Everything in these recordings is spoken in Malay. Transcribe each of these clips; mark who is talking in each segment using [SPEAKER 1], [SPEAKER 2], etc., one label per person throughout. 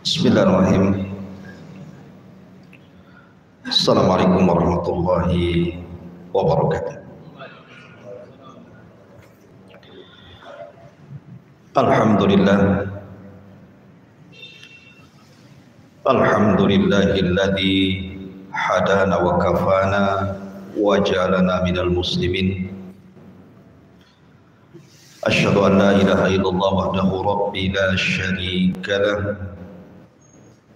[SPEAKER 1] Bismillahirrahmanirrahim. Assalamualaikum warahmatullahi wabarakatuh. Alhamdulillah. Alhamdulillahilladzi hadana wa kafana wa ja'alana minal muslimin. Asyhadu an la ilaha illallah wahdahu rabbi la syarika lah.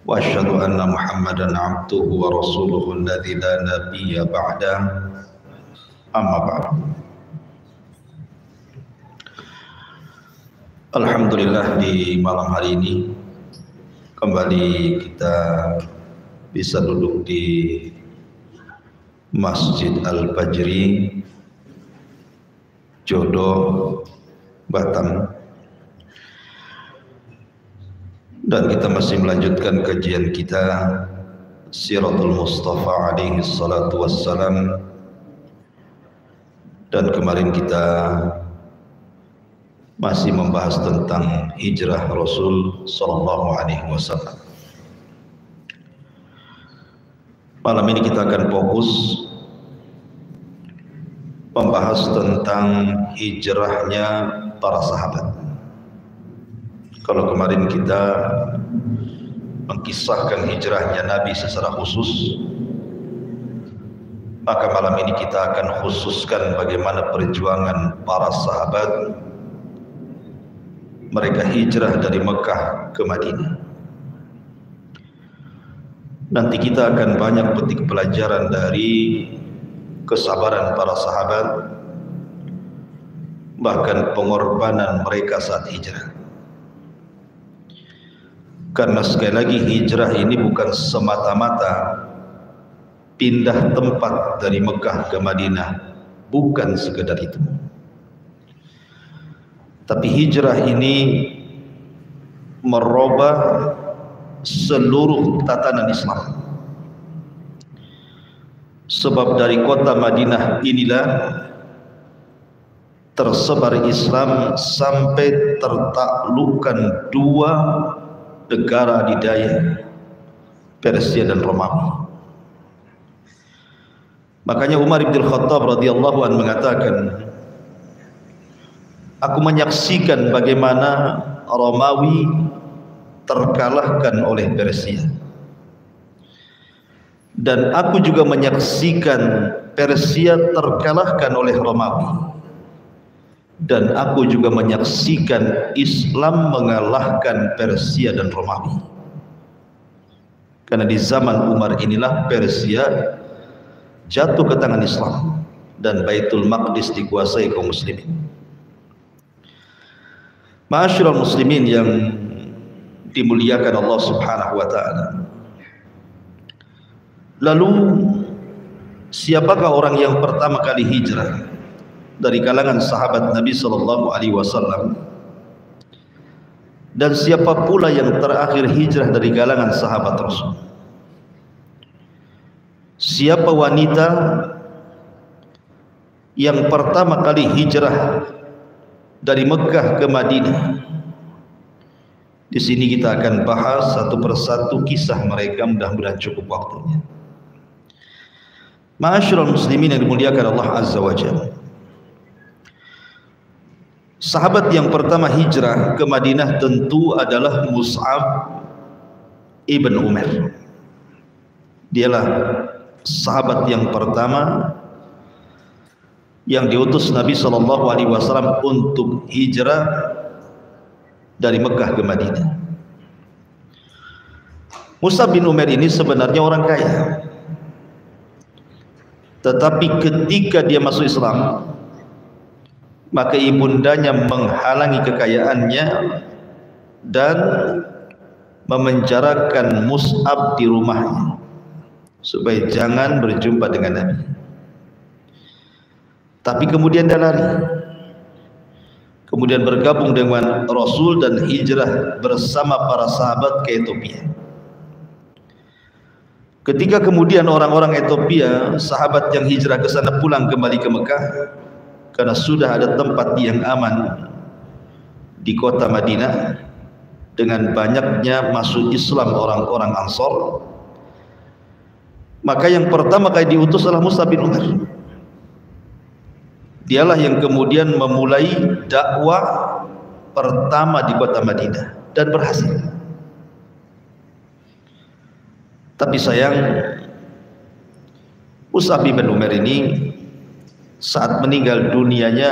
[SPEAKER 1] Wa asyhadu anna Muhammadan abduhu wa rasuluhu alladzi la nabiyya ba'da. Amma ba'd. Alhamdulillah, di malam hari ini kembali kita bisa duduk di Masjid Al-Fajri Jodoh, Batam, dan kita masih melanjutkan kajian kita Siratul Mustafa alaihi salatu wassalam. Dan kemarin kita masih membahas tentang hijrah Rasul sallallahu alaihi wasallam. Malam ini kita akan fokus membahas tentang hijrahnya para sahabat. Kalau kemarin kita mengkisahkan hijrahnya Nabi secara khusus, maka malam ini kita akan khususkan bagaimana perjuangan para sahabat mereka hijrah dari Mekah ke Madinah. Nanti kita akan banyak petik pelajaran dari kesabaran para sahabat, bahkan pengorbanan mereka saat hijrah. Karena sekali lagi hijrah ini bukan semata-mata pindah tempat dari Mekah ke Madinah, bukan sekedar itu. Tapi hijrah ini merubah seluruh tatanan Islam. Sebab dari kota Madinah inilah tersebar Islam sampai tertaklukkan dua negara adidaya, Persia dan Romawi. Makanya Umar bin Khattab radhiyallahu anhu mengatakan, aku menyaksikan bagaimana Romawi terkalahkan oleh Persia, dan aku juga menyaksikan Persia terkalahkan oleh Romawi, dan aku juga menyaksikan Islam mengalahkan Persia dan Romawi. Karena di zaman Umar inilah Persia jatuh ke tangan Islam dan Baitul Maqdis dikuasai kaum muslimin. Ma'asyiral muslimin yang dimuliakan Allah Subhanahu wa taala. Lalu siapakah orang yang pertama kali hijrah dari kalangan sahabat Nabi sallallahu alaihi wasallam? Dan siapa pula yang terakhir hijrah dari kalangan sahabat Rasul? Siapa wanita yang pertama kali hijrah dari Mekah ke Madinah? Di sini kita akan bahas satu persatu kisah mereka, mudah-mudahan cukup waktunya. Ma'asyiral muslimin yang dimuliakan Allah Azza wa Jalla. Sahabat yang pertama hijrah ke Madinah tentu adalah Mus'ab ibn Umair. Dialah sahabat yang pertama yang diutus Nabi sallallahu alaihi wasallam untuk hijrah dari Mekah ke Madinah. Mus'ab bin Umair ini sebenarnya orang kaya, tetapi ketika dia masuk Islam, maka ibundanya menghalangi kekayaannya dan memenjarakan Mus'ab di rumahnya supaya jangan berjumpa dengan Nabi. Tapi kemudian dia lari, kemudian bergabung dengan Rasul dan hijrah bersama para sahabat ke Ethiopia. Ketika kemudian orang-orang Ethiopia, sahabat yang hijrah ke sana pulang kembali ke Mekah karena sudah ada tempat yang aman di kota Madinah dengan banyaknya masuk Islam orang-orang Ansor, maka yang pertama kali diutus adalah Mus'ab bin Umair. Dialah yang kemudian memulai dakwah pertama di kota Madinah dan berhasil. Tapi sayang, Mus'ab bin Umair ini saat meninggal dunianya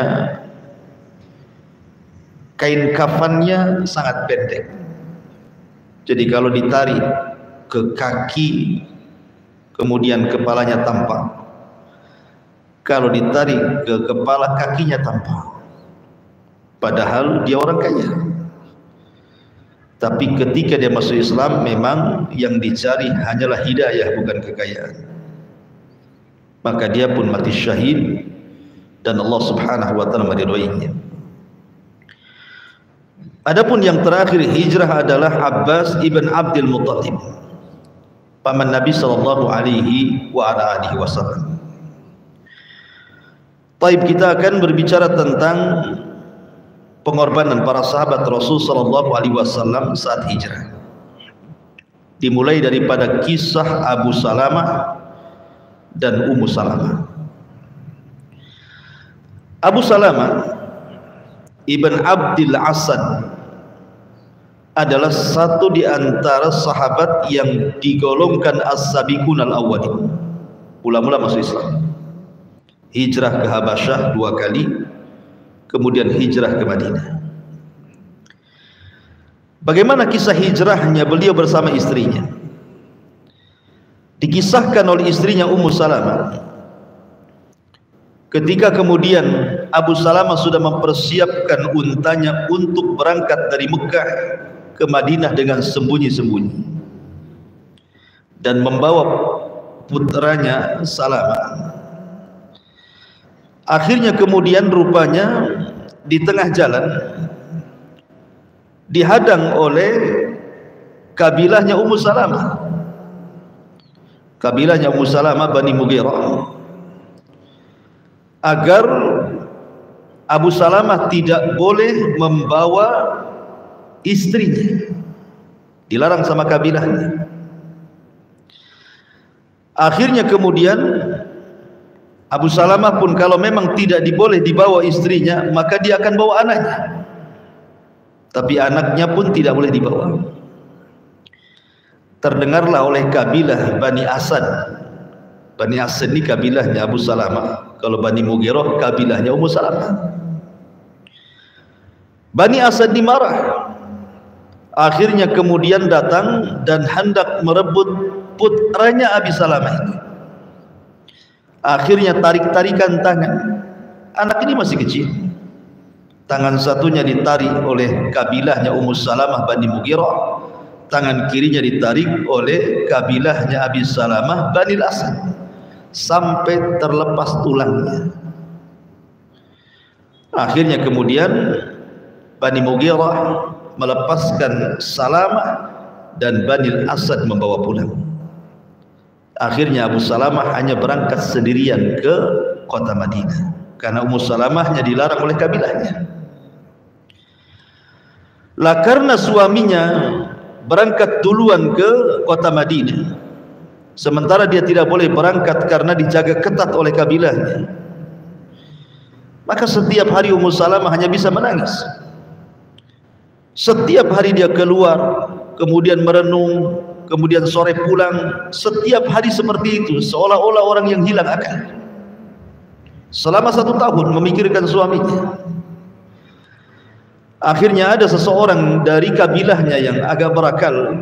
[SPEAKER 1] kain kafannya sangat pendek. Jadi kalau ditarik ke kaki kemudian kepalanya tampak, kalau ditarik ke kepala kakinya tampak. Padahal dia orang kaya. Tapi ketika dia masuk Islam, memang yang dicari hanyalah hidayah, bukan kekayaan. Maka dia pun mati syahid dan Allah Subhanahu wa taala meridhoinya. Adapun yang terakhir hijrah adalah Abbas ibn Abdul Muttalib, paman Nabi sallallahu alaihi wasallam. Baik, kita akan berbicara tentang pengorbanan para sahabat Rasul sallallahu alaihi wasallam saat hijrah. Dimulai daripada kisah Abu Salamah dan Ummu Salamah. Abu Salamah ibn Abdul Asad adalah satu di antara sahabat yang digolongkan as-sabiqun al-awwalin. Mula-mula masuk Islam. Hijrah ke Habasyah 2 kali, kemudian hijrah ke Madinah. Bagaimana kisah hijrahnya beliau bersama istrinya? Dikisahkan oleh istrinya Ummu Salamah, ketika kemudian Abu Salamah sudah mempersiapkan untanya untuk berangkat dari Mekah ke Madinah dengan sembunyi-sembunyi dan membawa putranya Salamah. Akhirnya kemudian rupanya di tengah jalan dihadang oleh kabilahnya Ummu Salamah. Kabilahnya Ummu Salamah Bani Mughirah, agar Abu Salamah tidak boleh membawa istrinya, dilarang sama kabilahnya. Akhirnya kemudian Abu Salamah pun kalau memang tidak diboleh dibawa istrinya, maka dia akan bawa anaknya. Tapi anaknya pun tidak boleh dibawa. Terdengarlah oleh kabilah Bani Asad. Bani Asad ini kabilahnya Abu Salamah. Kalau Bani Mughirah kabilahnya Ummu Salamah. Bani Asad dimarah. Akhirnya kemudian datang dan hendak merebut putranya Abi Salamah itu. Akhirnya tarik-tarikan tangan. Anak ini masih kecil. Tangan satunya ditarik oleh kabilahnya Ummu Salamah Bani Mughirah, tangan kirinya ditarik oleh kabilahnya Abi Salamah Bani Asad, sampai terlepas tulangnya. Akhirnya kemudian Bani Mughirah melepaskan Salamah dan Bani Asad membawa pulang. Akhirnya Abu Salamah hanya berangkat sendirian ke kota Madinah karena Ummu Salamahnya dilarang oleh kabilahnya. Lah karena suaminya berangkat duluan ke kota Madinah, sementara dia tidak boleh berangkat karena dijaga ketat oleh kabilahnya, maka setiap hari Ummu Salamah hanya bisa menangis. Setiap hari dia keluar, kemudian merenung, kemudian sore pulang. Setiap hari seperti itu, seolah-olah orang yang hilang akal. Selama 1 tahun memikirkan suaminya. Akhirnya ada seseorang dari kabilahnya yang agak berakal,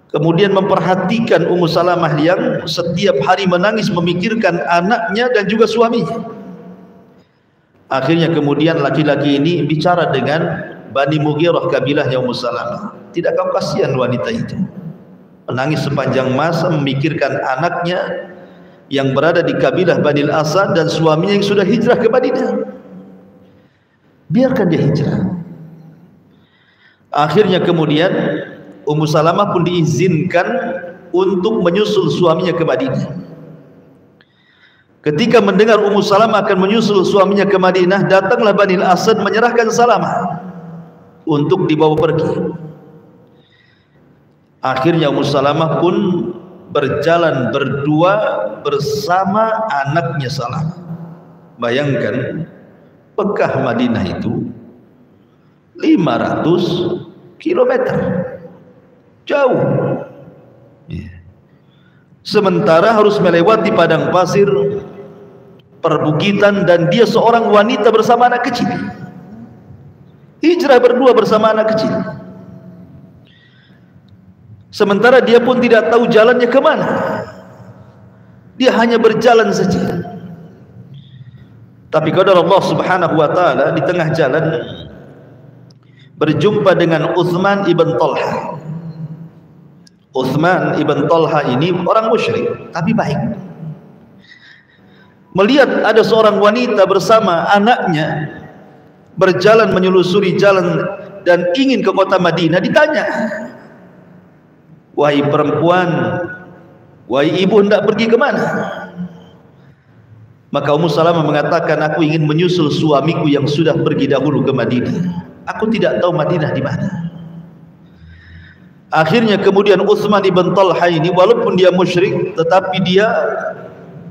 [SPEAKER 1] kemudian memperhatikan Ummu Salamah yang setiap hari menangis memikirkan anaknya dan juga suaminya. Akhirnya kemudian laki-laki ini bicara dengan Bani Mughirah kabilahnya Ummu Salamah. Tidak kau kasihan wanita itu menangis sepanjang masa memikirkan anaknya yang berada di kabilah Bani Asad dan suaminya yang sudah hijrah ke Madinah. Biarkan dia hijrah. Akhirnya kemudian Ummu Salamah pun diizinkan untuk menyusul suaminya ke Madinah. Ketika mendengar Ummu Salamah akan menyusul suaminya ke Madinah, datanglah Bani Asad menyerahkan Salamah untuk dibawa pergi. Akhirnya Ummu Salamah pun berjalan berdua bersama anaknya Salamah. Bayangkan, Mekah Madinah itu 500 kilometer, jauh. Sementara harus melewati padang pasir, perbukitan, dan dia seorang wanita bersama anak kecil. Hijrah berdua bersama anak kecil. Sementara dia pun tidak tahu jalannya kemana. Dia hanya berjalan saja. Tapi qadar Allah Subhanahu wa ta'ala, di tengah jalan berjumpa dengan Uthman ibn Talha. Uthman ibn Talha ini orang musyrik tapi baik. Melihat ada seorang wanita bersama anaknya berjalan menyelusuri jalan dan ingin ke kota Madinah, ditanya, "Wahai perempuan, wahai ibu, hendak pergi ke mana?" Maka Ummu Salamah mengatakan, "Aku ingin menyusul suamiku yang sudah pergi dahulu ke Madinah. Aku tidak tahu Madinah di mana." Akhirnya kemudian Uthman ibn Talha ini, walaupun dia musyrik, tetapi dia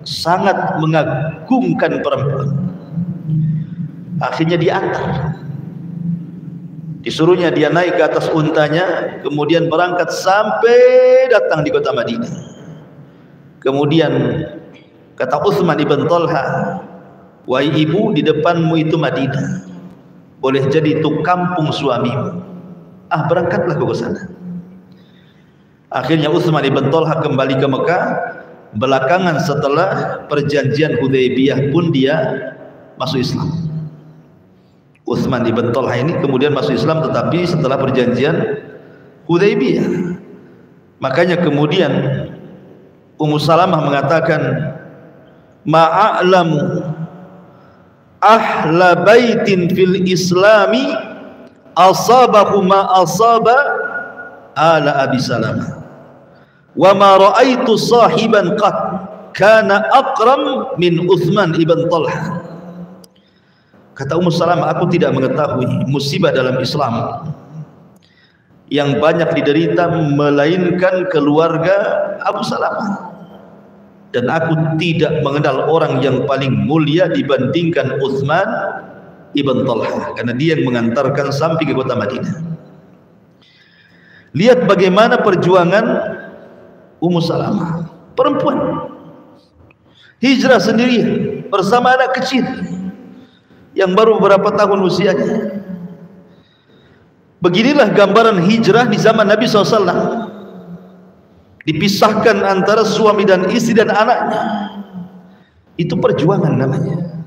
[SPEAKER 1] sangat mengagungkan perempuan. Akhirnya diantar. Disuruhnya dia naik ke atas untanya, kemudian berangkat sampai datang di kota Madinah. Kemudian kata Uthman ibn Talha, "Wahai ibu, di depanmu itu Madinah. Boleh jadi itu kampung suamimu. Berangkatlah ke sana." Akhirnya Uthman ibn Talha kembali ke Mekah. Belakangan setelah perjanjian Hudaybiyah pun dia masuk Islam. Uthman ibn Talha ini kemudian masuk Islam, tetapi setelah perjanjian Hudaybiyah. Makanya kemudian Ummu Salamah mengatakan, "Ma'a'lamu ahla baitin fil islami asabahu ma asaba ala Abi Salamah. Wa ma ra'aitu sahiban qad kana aqram min Uthman ibn Talha." Kata Ummu Salamah, "Aku tidak mengetahui musibah dalam Islam yang banyak diderita melainkan keluarga Abu Salamah. Dan aku tidak mengenal orang yang paling mulia dibandingkan Uthman ibn Talha, karena dia yang mengantarkan sampai ke kota Madinah." Lihat bagaimana perjuangan Ummu Salamah, perempuan hijrah sendirian bersama anak kecil yang baru beberapa tahun usianya. Beginilah gambaran hijrah di zaman Nabi SAW. Dipisahkan antara suami dan istri dan anaknya. Itu perjuangan namanya.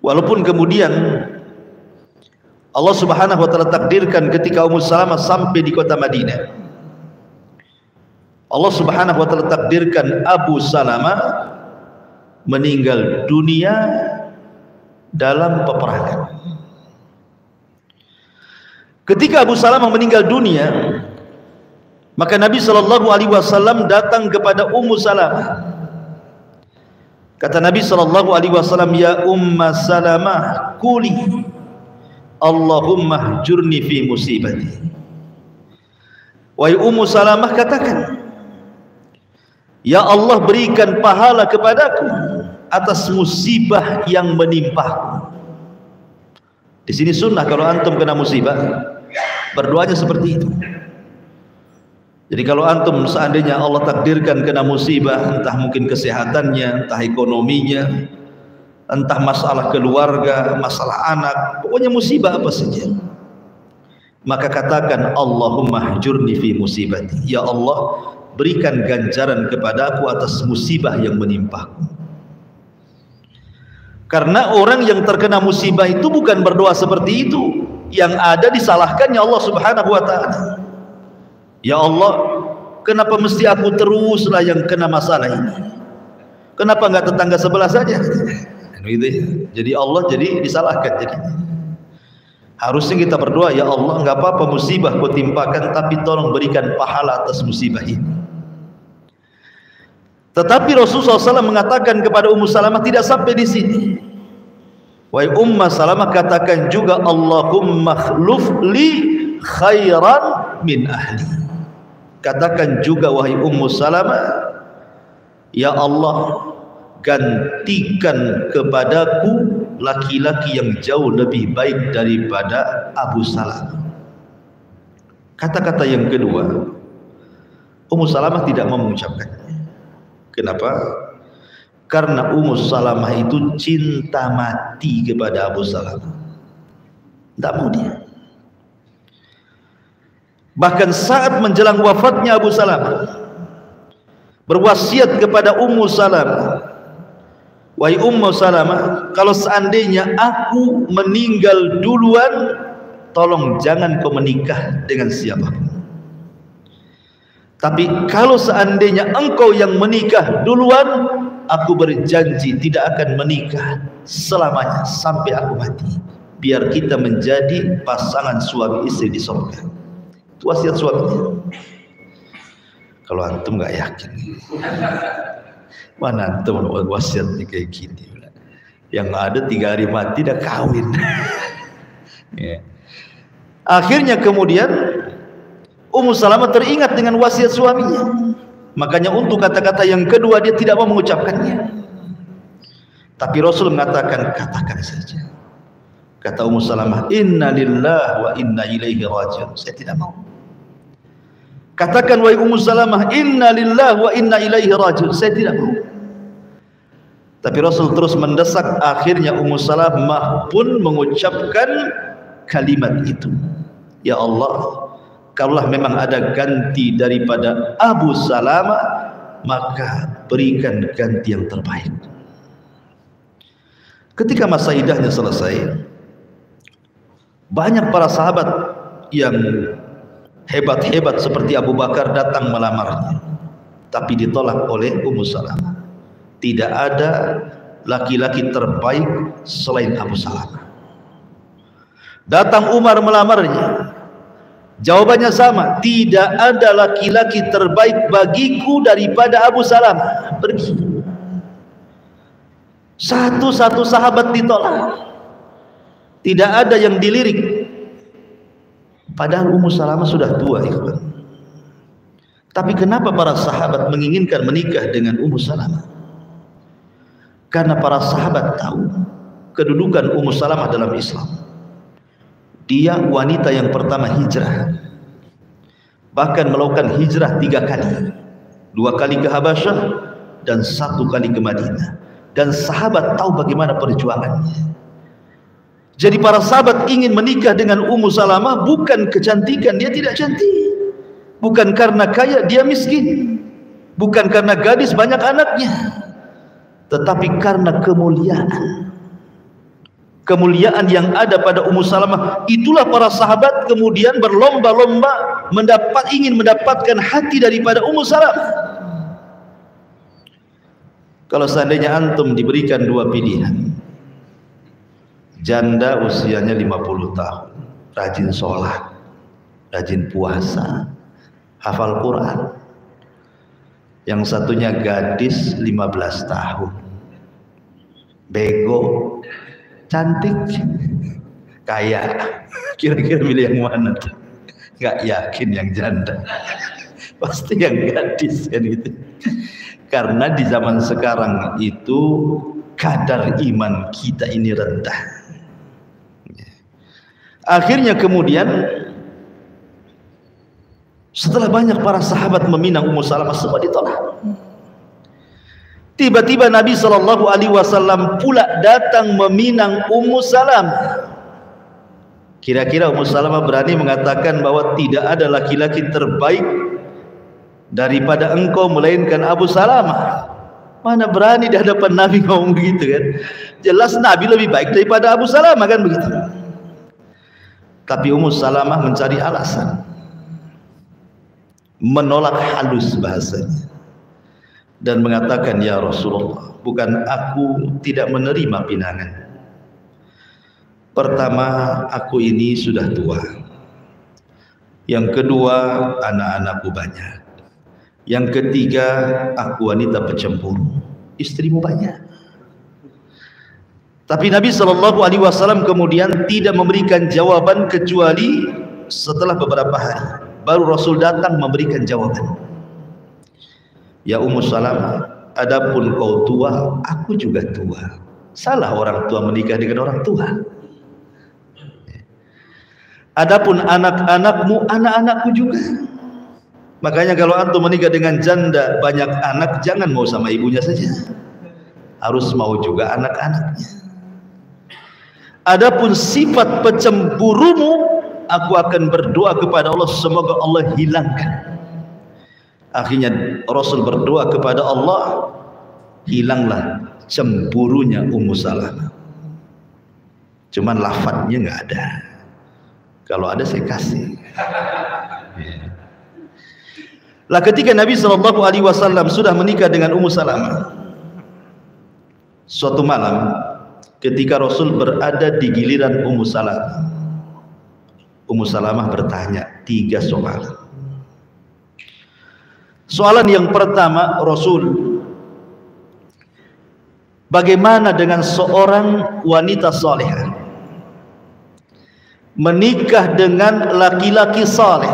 [SPEAKER 1] Walaupun kemudian Allah Subhanahu wa ta'ala takdirkan ketika Ummu Salamah sampai di kota Madinah, Allah Subhanahu wa ta'ala takdirkan Abu Salamah meninggal dunia dalam peperangan. Ketika Abu Salamah meninggal dunia, maka Nabi SAW datang kepada Ummu Salamah. Kata Nabi SAW, "Ya Umma Salamah, quli Allahumma hjurni fi musibati." Wahai Ummu Salamah, katakan, "Ya Allah, berikan pahala kepadaku atas musibah yang menimpaku." Di sini sunnah kalau antum kena musibah, berdoanya seperti itu. Jadi kalau antum seandainya Allah takdirkan kena musibah, entah mungkin kesehatannya, entah ekonominya, entah masalah keluarga, masalah anak, pokoknya musibah apa saja, maka katakan, "Allahumma hjurni fi musibati." Ya Allah, berikan ganjaran kepadaku atas musibah yang menimpaku. Karena orang yang terkena musibah itu bukan berdoa seperti itu, yang ada disalahkannya Allah Subhanahu wa ta'ala. "Ya Allah, kenapa mesti aku teruslah yang kena masalah ini? Kenapa enggak tetangga sebelah saja?" Jadi Allah jadi disalahkan. Jadi Harusnya kita berdoa, ya Allah, enggak apa-apa musibah kau timpakan, tapi tolong berikan pahala atas musibah ini. Tetapi Rasulullah SAW mengatakan kepada Ummu Salamah, tidak sampai di sini. Wahai Ummu Salamah, katakan juga, Allahumma khluf li khairan min ahli. Katakan juga wahai Ummu Salamah, ya Allah, gantikan kepadaku laki-laki yang jauh lebih baik daripada Abu Salamah. Kata-kata yang kedua, Ummu Salamah tidak mau mengucapkannya. Kenapa? Karena Ummu Salamah itu cinta mati kepada Abu Salamah. Tidak mau dia. Bahkan saat menjelang wafatnya Abu Salamah, berwasiat kepada Ummu Salamah, wahai Ummu Salamah, kalau seandainya aku meninggal duluan, tolong jangan kau menikah dengan siapapun. Tapi kalau seandainya engkau yang menikah duluan, aku berjanji tidak akan menikah selamanya sampai aku mati. Biar kita menjadi pasangan suami istri di surga. Itu wasiat suaminya. Kalau antum nggak yakin, mana antum wasiatnya kayak gini? Yang ada 3 hari mati dah kawin. Ya. Akhirnya kemudian Ummu Salamah teringat dengan wasiat suaminya. Makanya untuk kata-kata yang kedua dia tidak mau mengucapkannya. Tapi Rasul mengatakan, katakan saja. Kata Ummu Salamah, inna lillahi wa inna ilaihi raji'un. Saya tidak mau. Katakan wahai Ummu Salamah, inna lillahi wa inna ilaihi raji'un. Saya tidak mau. Tapi Rasul terus mendesak. Akhirnya Ummu Salamah pun mengucapkan kalimat itu. Ya Allah, kalaulah memang ada ganti daripada Abu Salamah, maka berikan ganti yang terbaik. Ketika masa iddahnya selesai, banyak para sahabat yang hebat-hebat seperti Abu Bakar datang melamarnya, tapi ditolak oleh Ummu Salamah. Tidak ada laki-laki terbaik selain Abu Salamah. Datang Umar melamarnya, jawabannya sama, tidak ada laki-laki terbaik bagiku daripada Abu Salamah. Pergi. Satu-satu sahabat ditolak, tidak ada yang dilirik. Padahal Ummu Salamah sudah tua, ikhwan. Tapi kenapa para sahabat menginginkan menikah dengan Ummu Salamah? Karena para sahabat tahu kedudukan Ummu Salamah dalam Islam. Dia wanita yang pertama hijrah, bahkan melakukan hijrah 3 kali, 2 kali ke Habasyah dan 1 kali ke Madinah. Dan sahabat tahu bagaimana perjuangannya. Jadi para sahabat ingin menikah dengan Ummu Salamah bukan kecantikan, dia tidak cantik, bukan karena kaya, dia miskin, bukan karena gadis banyak anaknya, tetapi karena kemuliaan. Kemuliaan yang ada pada Ummu Salamah, itulah para sahabat kemudian berlomba-lomba ingin mendapatkan hati daripada Ummu Salamah. Kalau seandainya antum diberikan 2 pilihan, janda usianya 50 tahun, rajin sholat, rajin puasa, hafal Quran. Yang satunya gadis 15 tahun, bego, cantik, kaya. Kira-kira milih yang mana tuh? Nggak yakin yang janda. Pasti yang gadis kan gitu. Karena di zaman sekarang itu kadar iman kita ini rendah. Akhirnya kemudian setelah banyak para sahabat meminang Ummu Salamah, semua ditolak. Tiba-tiba Nabi SAW pula datang meminang Ummu Salamah. Kira-kira Ummu Salamah berani mengatakan bahwa tidak ada laki-laki terbaik daripada engkau melainkan Abu Salamah? Mana berani di hadapan Nabi ngomong begitu kan? Jelas Nabi lebih baik daripada Abu Salamah kan begitu. Tapi Ummu Salamah mencari alasan, menolak halus bahasanya, dan mengatakan, ya Rasulullah, bukan aku tidak menerima pinangan, Pertama, aku ini sudah tua. Yang kedua, anak-anakku banyak. Yang ketiga, aku wanita pencemburu. Istrimu banyak. Tapi Nabi SAW kemudian tidak memberikan jawaban kecuali setelah beberapa hari. Baru Rasul datang memberikan jawaban. Ya Ummu Salamah, adapun kau tua, aku juga tua. Salah orang tua menikah dengan orang tua. Adapun anak-anakmu, anak-anakku juga. Makanya kalau antum menikah dengan janda banyak anak, jangan mau sama ibunya saja, harus mau juga anak-anaknya. Adapun sifat pencemburumu, aku akan berdoa kepada Allah semoga Allah hilangkan. Akhirnya Rasul berdoa kepada Allah, hilanglah cemburunya Ummu Salamah. Cuman lafadznya nggak ada. Kalau ada saya kasih. Lah ketika Nabi SAW sudah menikah dengan Ummu Salamah, suatu malam ketika Rasul berada di giliran Ummu Salamah, Ummu Salamah bertanya 3 soalan. Soalan yang pertama, Rasul, bagaimana dengan seorang wanita salehah menikah dengan laki-laki saleh,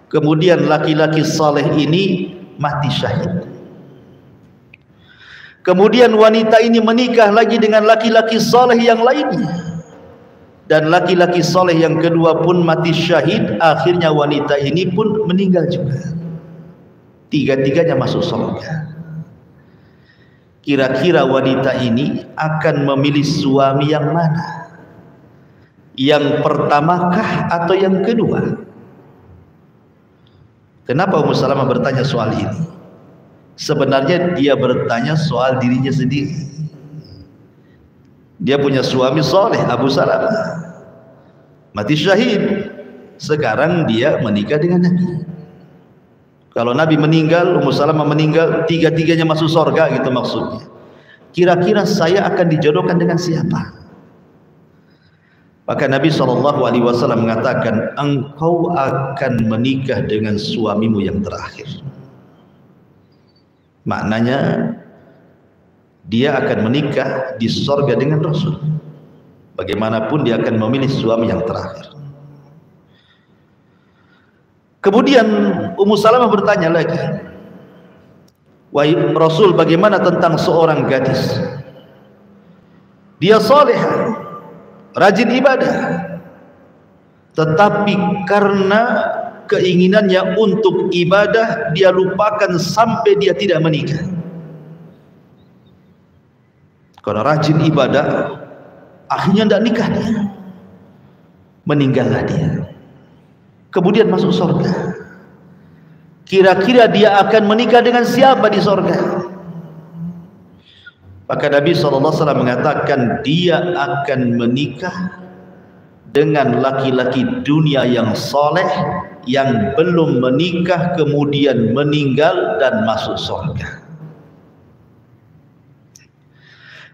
[SPEAKER 1] kemudian laki-laki saleh ini mati syahid, kemudian wanita ini menikah lagi dengan laki-laki saleh yang lainnya, dan laki-laki saleh yang kedua pun mati syahid, akhirnya wanita ini pun meninggal juga. Tiga-tiganya masuk surga. Kira-kira wanita ini akan memilih suami yang mana? Yang pertamakah atau yang kedua? Kenapa Ummu Salamah bertanya soal ini? Sebenarnya dia bertanya soal dirinya sendiri. Dia punya suami soleh, Abu Salamah, mati syahid. Sekarang dia menikah dengan Nabi. Kalau Nabi meninggal, Ummu Salamah meninggal, tiga-tiganya masuk surga, gitu maksudnya. Kira-kira saya akan dijodohkan dengan siapa? Maka Nabi SAW mengatakan, engkau akan menikah dengan suamimu yang terakhir. Maknanya dia akan menikah di surga dengan Rasul. Bagaimanapun dia akan memilih suami yang terakhir. Kemudian Ummu Salamah bertanya lagi, wahai Rasul, bagaimana tentang seorang gadis? Dia salehah, rajin ibadah, tetapi karena keinginannya untuk ibadah dia lupakan sampai dia tidak menikah. Karena rajin ibadah, akhirnya tidak nikah dia, meninggallah dia, kemudian masuk surga. Kira-kira dia akan menikah dengan siapa di surga? Maka Nabi SAW mengatakan dia akan menikah dengan laki-laki dunia yang soleh, yang belum menikah kemudian meninggal dan masuk surga.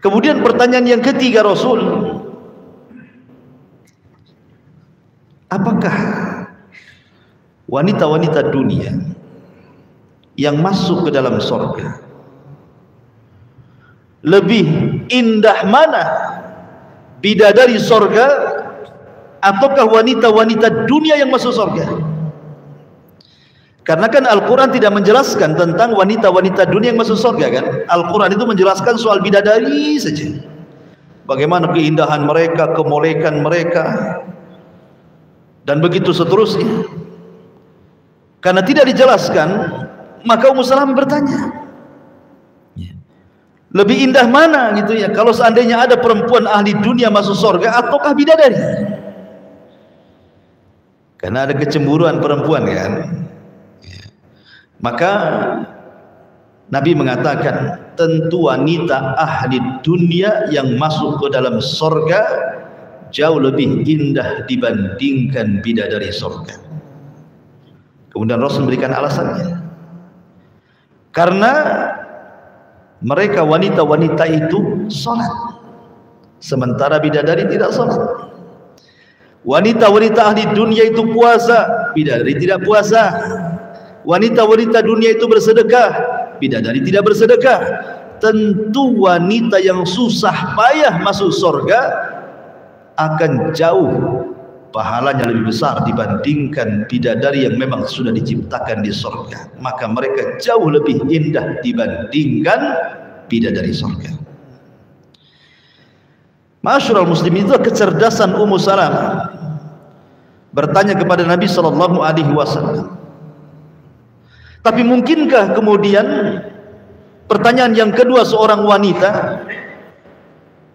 [SPEAKER 1] Kemudian pertanyaan yang ketiga Rasul, apakah wanita-wanita dunia yang masuk ke dalam surga lebih indah mana, bidadari surga ataukah wanita-wanita dunia yang masuk surga? Karena kan Al-Quran tidak menjelaskan tentang wanita-wanita dunia yang masuk surga kan? Al-Quran itu menjelaskan soal bidadari saja, bagaimana keindahan mereka, kemolekan mereka, dan begitu seterusnya. Karena tidak dijelaskan, maka Ummu Salamah bertanya, lebih indah mana gitu ya, kalau seandainya ada perempuan ahli dunia masuk surga ataukah bidadari? Karena ada kecemburuan perempuan kan. Maka Nabi mengatakan tentu wanita ahli dunia yang masuk ke dalam surga jauh lebih indah dibandingkan bidadari surga. Kemudian Rasul memberikan alasannya, karena mereka wanita-wanita itu sholat, sementara bidadari tidak salat. Wanita-wanita ahli dunia itu puasa, bidadari tidak puasa. Wanita-wanita dunia itu bersedekah, bidadari tidak bersedekah. Tentu wanita yang susah payah masuk surga akan jauh pahalanya lebih besar dibandingkan bidadari yang memang sudah diciptakan di surga. Maka mereka jauh lebih indah dibandingkan bidadari surga. Ma'asyiral muslimin, itu kecerdasan Ummu Salamah bertanya kepada Nabi SAW. Tapi mungkinkah kemudian pertanyaan yang kedua seorang wanita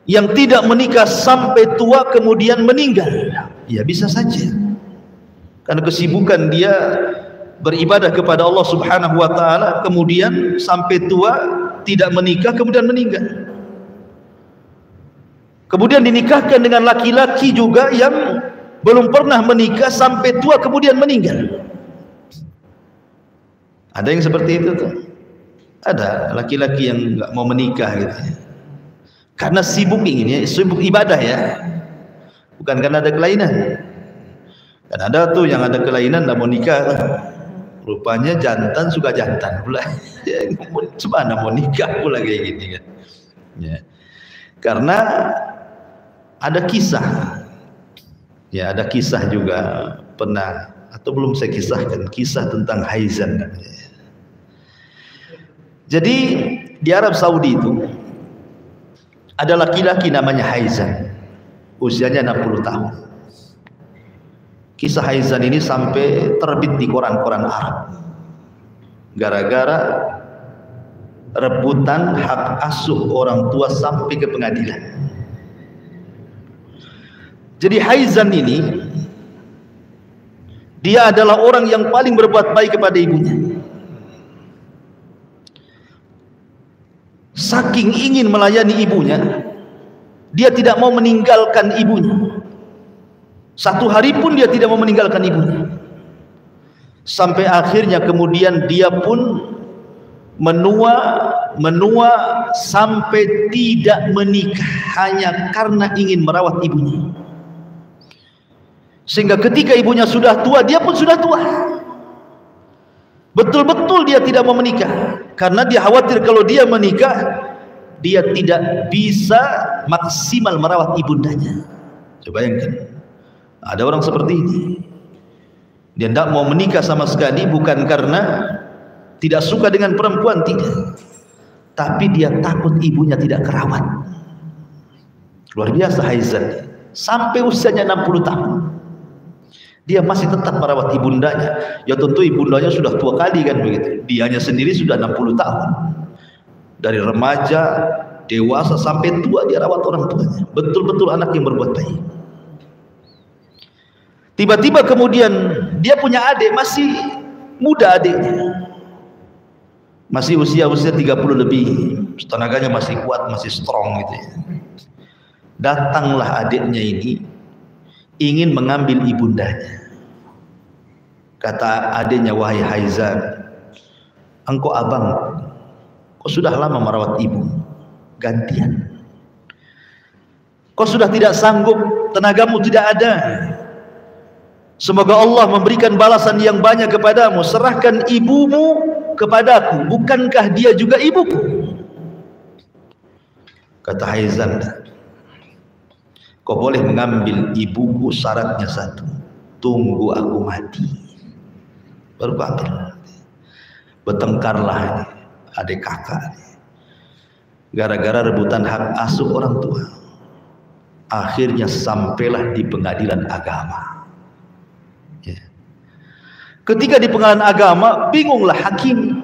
[SPEAKER 1] yang tidak menikah sampai tua kemudian meninggal? Ya bisa saja, karena kesibukan dia beribadah kepada Allah Subhanahu wa ta'ala, kemudian sampai tua tidak menikah kemudian meninggal. Kemudian dinikahkan dengan laki-laki juga yang belum pernah menikah sampai tua kemudian meninggal. Ada yang seperti itu tuh. Ada laki-laki yang nggak mau menikah gitu, karena sibuk inginnya, sibuk ibadah ya, bukan karena ada kelainan. Dan ada tuh yang ada kelainan nggak mau nikah, rupanya jantan suka jantan pula. Cuma mau nikah pula kayak gini kan. Ya. Karena ada kisah, ya ada kisah juga pernah atau belum saya kisahkan, kisah tentang Haizan. Jadi di Arab Saudi itu ada laki-laki namanya Haizan, usianya 60 tahun. Kisah Haizan ini sampai terbit di koran-koran Arab gara-gara rebutan hak asuh orang tua sampai ke pengadilan. Jadi Haizan ini dia adalah orang yang paling berbuat baik kepada ibunya. Saking ingin melayani ibunya, dia tidak mau meninggalkan ibunya. Satu hari pun dia tidak mau meninggalkan ibunya. Sampai akhirnya kemudian dia pun menua sampai tidak menikah hanya karena ingin merawat ibunya. Sehingga ketika ibunya sudah tua, dia pun sudah tua. Betul-betul dia tidak mau menikah karena dia khawatir kalau dia menikah dia tidak bisa maksimal merawat ibundanya. Coba bayangkan, ada orang seperti ini, dia tidak mau menikah sama sekali, bukan karena tidak suka dengan perempuan, tidak, tapi dia takut ibunya tidak kerawat. Luar biasa Haizan, sampai usianya 60 tahun dia masih tetap merawat ibundanya. Ya tentu ibundanya sudah tua kali kan begitu. Dianya sendiri sudah 60 tahun. Dari remaja, dewasa sampai tua dia rawat orang tuanya. Betul-betul anak yang berbuat baik. Tiba-tiba kemudian dia punya adik, masih muda adiknya. Masih usia-usia 30 lebih. Tenaganya masih kuat, masih strong gitu ya. Datanglah adiknya ini ingin mengambil ibundanya. Kata adiknya, wahai Haizan, engkau abang, kau sudah lama merawat ibu, gantian. Kau sudah tidak sanggup, tenagamu tidak ada. Semoga Allah memberikan balasan yang banyak kepadamu. Serahkan ibumu kepadaku, bukankah dia juga ibuku? Kata Haizan, kau boleh mengambil ibuku, syaratnya satu, tunggu aku mati baru kau ambil. Bertengkarlah adik kakak gara-gara rebutan hak asuh orang tua. Akhirnya sampailah di pengadilan agama ya. Ketika di pengadilan agama, bingunglah hakim.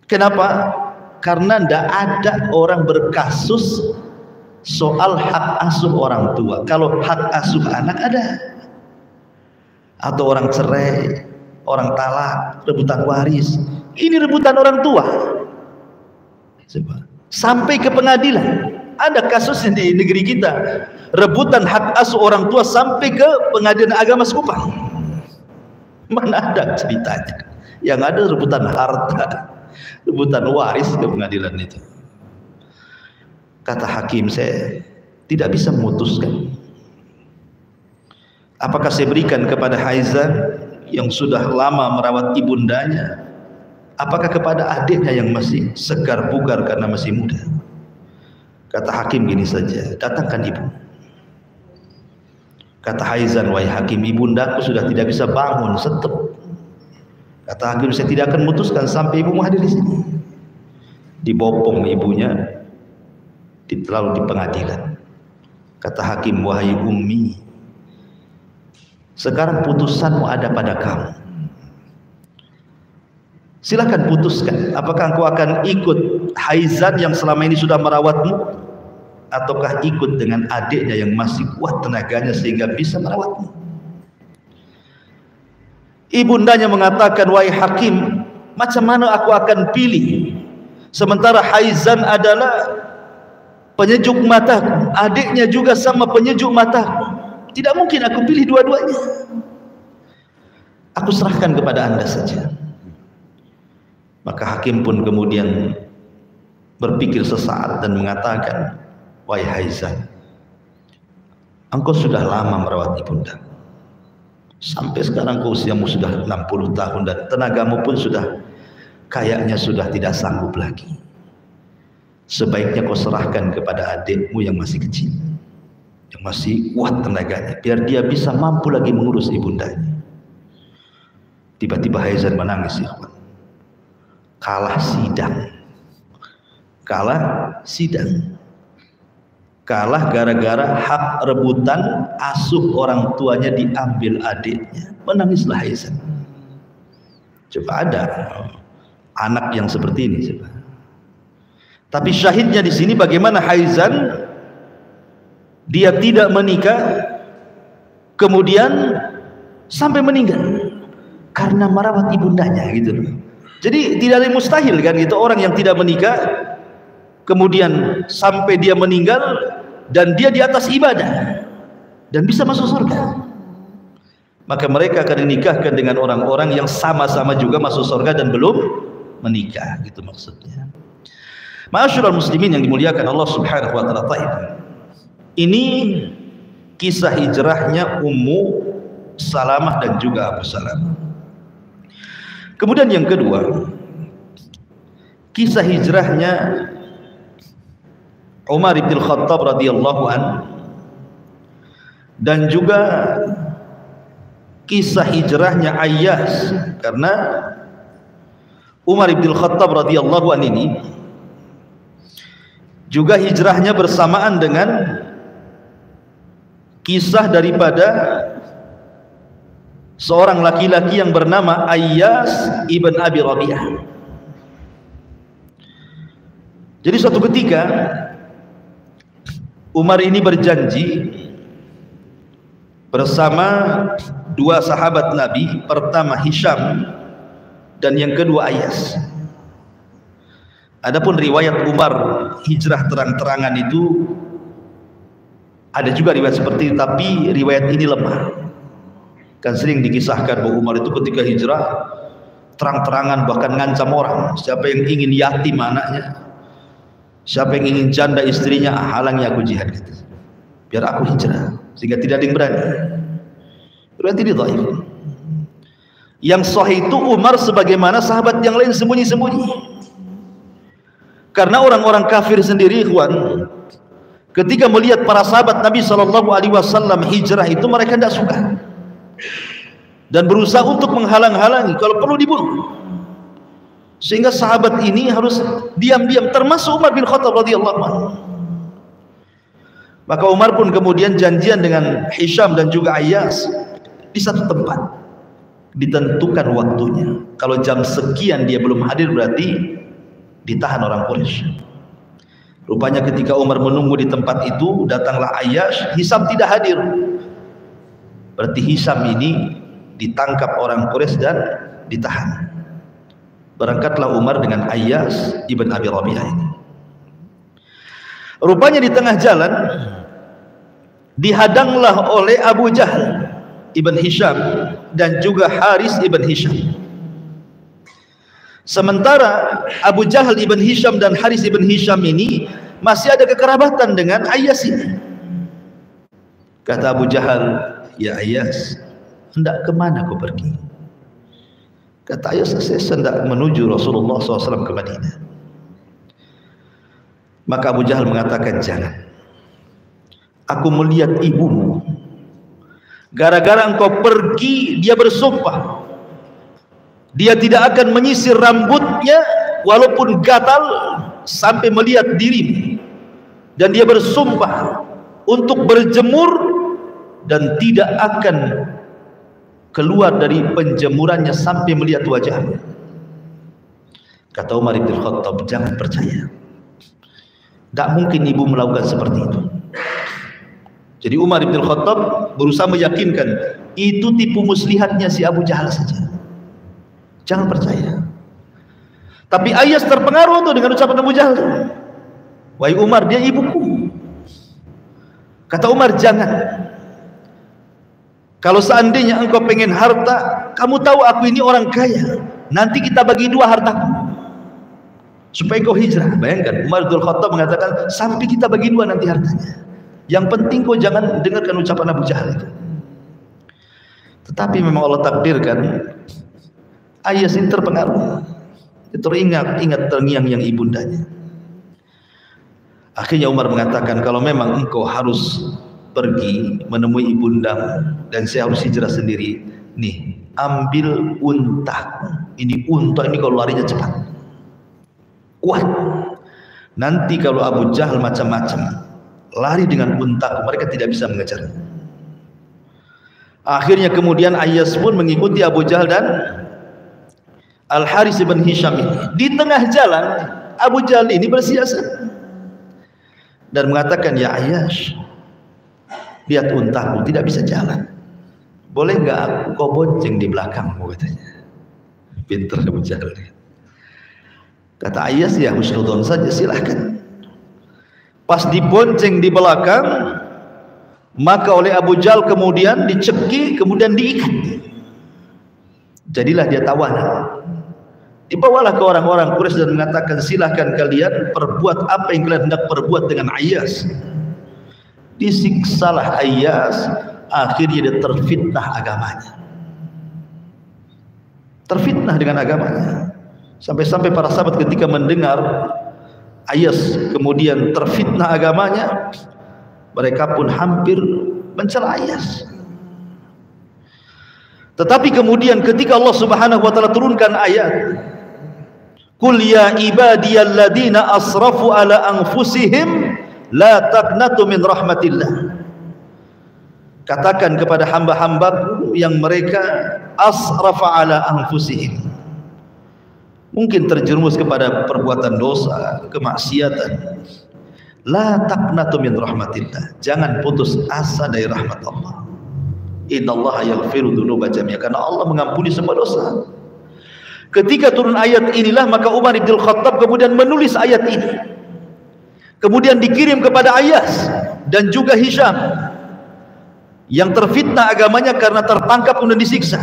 [SPEAKER 1] Kenapa? Karena tidak ada orang berkasus soal hak asuh orang tua. Kalau hak asuh anak ada, atau orang cerai, orang talak, rebutan waris. Ini rebutan orang tua. Sampai ke pengadilan. Ada kasus di negeri kita, rebutan hak asuh orang tua sampai ke pengadilan agama Sekupang. Mana ada ceritanya? Yang ada rebutan harta, rebutan waris ke pengadilan itu. Kata hakim, saya tidak bisa memutuskan. Apakah saya berikan kepada Haizan yang sudah lama merawat ibundanya, apakah kepada adiknya yang masih segar bugar karena masih muda? Kata hakim gini saja, datangkan ibu. Kata Haizan, wahai hakim, ibundaku sudah tidak bisa bangun, setep. Kata hakim, saya tidak akan memutuskan sampai ibu hadir di sini. Dibopong ibunya, lalu di pengadilan. Kata hakim, wahai ummi, sekarang putusanmu ada pada kamu. Silakan putuskan, apakah engkau akan ikut Haizan yang selama ini sudah merawatmu, ataukah ikut dengan adiknya yang masih kuat tenaganya sehingga bisa merawatmu. Ibundanya mengatakan, wahai hakim, macam mana aku akan pilih, sementara Haizan adalah penyejuk mataku, adiknya juga sama penyejuk mataku. Tidak mungkin aku pilih dua-duanya. Aku serahkan kepada anda saja. Maka hakim pun kemudian berpikir sesaat dan mengatakan, wahai Haizan, engkau sudah lama merawat ibunda. Sampai sekarang kau usiamu sudah 60 tahun dan tenagamu pun sudah kayaknya sudah tidak sanggup lagi. Sebaiknya kau serahkan kepada adikmu yang masih kecil, yang masih kuat tenaganya, biar dia bisa mampu lagi mengurus ibundanya. Tiba-tiba Haizan menangis, ikhwan. Kalah sidang. Kalah gara-gara hak rebutan asuh orang tuanya diambil adiknya. Menangislah Haizan. Coba ada anak yang seperti ini, coba. Tapi syahidnya di sini bagaimana Haizan dia tidak menikah, kemudian sampai meninggal karena merawat ibundanya, gitu loh. Jadi tidak ada yang mustahil kan gitu, orang yang tidak menikah kemudian sampai dia meninggal dan dia di atas ibadah dan bisa masuk surga. Maka mereka akan dinikahkan dengan orang-orang yang sama-sama juga masuk surga dan belum menikah, gitu maksudnya. Ma'asyiral muslimin yang dimuliakan Allah Subhanahu wa taala. Ini kisah hijrahnya Ummu Salamah dan juga Abu Salamah. Kemudian yang kedua, kisah hijrahnya Umar bin Khattab radhiyallahu anhu, dan juga kisah hijrahnya Ayyas, karena Umar bin Khattab radhiyallahu anhu ini juga hijrahnya bersamaan dengan kisah daripada seorang laki-laki yang bernama Ayyas ibn Abi Rabi'ah. Jadi suatu ketika Umar ini berjanji bersama dua sahabat Nabi, pertama Hisham dan yang kedua Ayyas. Adapun riwayat Umar hijrah terang-terangan itu ada juga riwayat seperti itu, tapi riwayat ini lemah. Kan sering dikisahkan bahwa Umar itu ketika hijrah terang-terangan bahkan ngancam orang, siapa yang ingin yatim anaknya, siapa yang ingin janda istrinya, halangi aku jihad, gitu. Biar aku hijrah, sehingga tidak ada yang berani. Berarti dia dhaif. Yang sahih itu Umar sebagaimana sahabat yang lain sembunyi-sembunyi. Karena orang-orang kafir sendiri, ikhwan, ketika melihat para sahabat Nabi SAW hijrah itu mereka tidak suka dan berusaha untuk menghalang-halangi, kalau perlu dibunuh. Sehingga sahabat ini harus diam-diam, termasuk Umar bin Khattab radhiyallahu anhu. Maka Umar pun kemudian janjian dengan Hisham dan juga Ayyas di satu tempat, ditentukan waktunya. Kalau jam sekian dia belum hadir berarti ditahan orang Quraisy. Rupanya ketika Umar menunggu di tempat itu, datanglah Ayyas, Hisham tidak hadir. Berarti Hisham ini ditangkap orang Quraisy dan ditahan. Berangkatlah Umar dengan Ayyas ibn Abi Rabi'ah ini. Rupanya di tengah jalan dihadanglah oleh Abu Jahal ibn Hisham dan juga Haris ibn Hisham. Sementara Abu Jahal ibn Hisham dan Haris ibn Hisham ini masih ada kekerabatan dengan Ayyas ini. Kata Abu Jahal, ya Ayas, hendak kemana kau pergi? Kata Ayas, saya hendak menuju Rasulullah SAW ke Madinah. Maka Abu Jahal mengatakan, jangan. Aku melihat ibumu. Gara-gara engkau pergi, dia bersumpah. Dia tidak akan menyisir rambutnya walaupun gatal sampai melihat dirimu. Dan dia bersumpah untuk berjemur dan tidak akan keluar dari penjemurannya sampai melihat wajahmu. Kata Umar bin Khattab, jangan percaya. Tak mungkin ibu melakukan seperti itu. Jadi Umar bin Khattab berusaha meyakinkan itu tipu muslihatnya si Abu Jahal saja. Jangan percaya. Tapi Ayas terpengaruh tuh dengan ucapan Abu Jahal. Wahai Umar, dia ibuku. Kata Umar, jangan. Kalau seandainya engkau pengen harta, kamu tahu aku ini orang kaya. Nanti kita bagi dua hartaku. Supaya kau hijrah. Bayangkan, Umar bin Khattab mengatakan, sampai kita bagi dua nanti hartanya. Yang penting kau jangan dengarkan ucapan Abu Jahal itu. Tetapi memang Allah takdirkan Ayas ini terpengaruh. Ingat terngiang-ngiang ibundanya. Akhirnya Umar mengatakan, kalau memang engkau harus pergi menemui ibundamu dan saya harus hijrah sendiri, nih ambil unta. Ini unta ini kalau larinya cepat, kuat. Nanti kalau Abu Jahal macam-macam lari dengan unta, mereka tidak bisa mengejar. Akhirnya kemudian Ayas pun mengikuti Abu Jahal dan Al-Harits bin Hisham ini. Di tengah jalan Abu Jahal ini bersiasat dan mengatakan, ya Ayas, lihat untaku tidak bisa jalan, boleh enggak aku kau bonceng di belakangmu, katanya. Pintar Abu Jahal. Kata Ayas, ya husnudon saja, silahkan. Pas dibonceng di belakang, maka oleh Abu Jahal kemudian diceki, kemudian diikat. Jadilah dia tawanan. Dibawalah ke orang-orang Quraisy dan mengatakan, silahkan kalian perbuat apa yang kalian hendak perbuat dengan Ayas. Disiksalah Ayas, akhirnya dia terfitnah agamanya. Terfitnah dengan agamanya. Sampai-sampai para sahabat ketika mendengar Ayas kemudian terfitnah agamanya, mereka pun hampir mencela Ayas. Tetapi kemudian ketika Allah Subhanahu wa taala turunkan ayat, "Qul ya ibadiyalladzina asrafu ala anfusihim la taqnatu min rahmatillah." Katakan kepada hamba-hambaku yang mereka asrafa ala anfusihim, mungkin terjerumus kepada perbuatan dosa, kemaksiatan, la taqnatu min rahmatillah, jangan putus asa dari rahmat Allah. Innallaha yaghfiru dzunuba jami'a, karena Allah mengampuni semua dosa. Ketika turun ayat inilah maka Umar bin Khattab kemudian menulis ayat ini, kemudian dikirim kepada Ayas dan juga Hisham yang terfitnah agamanya karena tertangkap kemudian disiksa.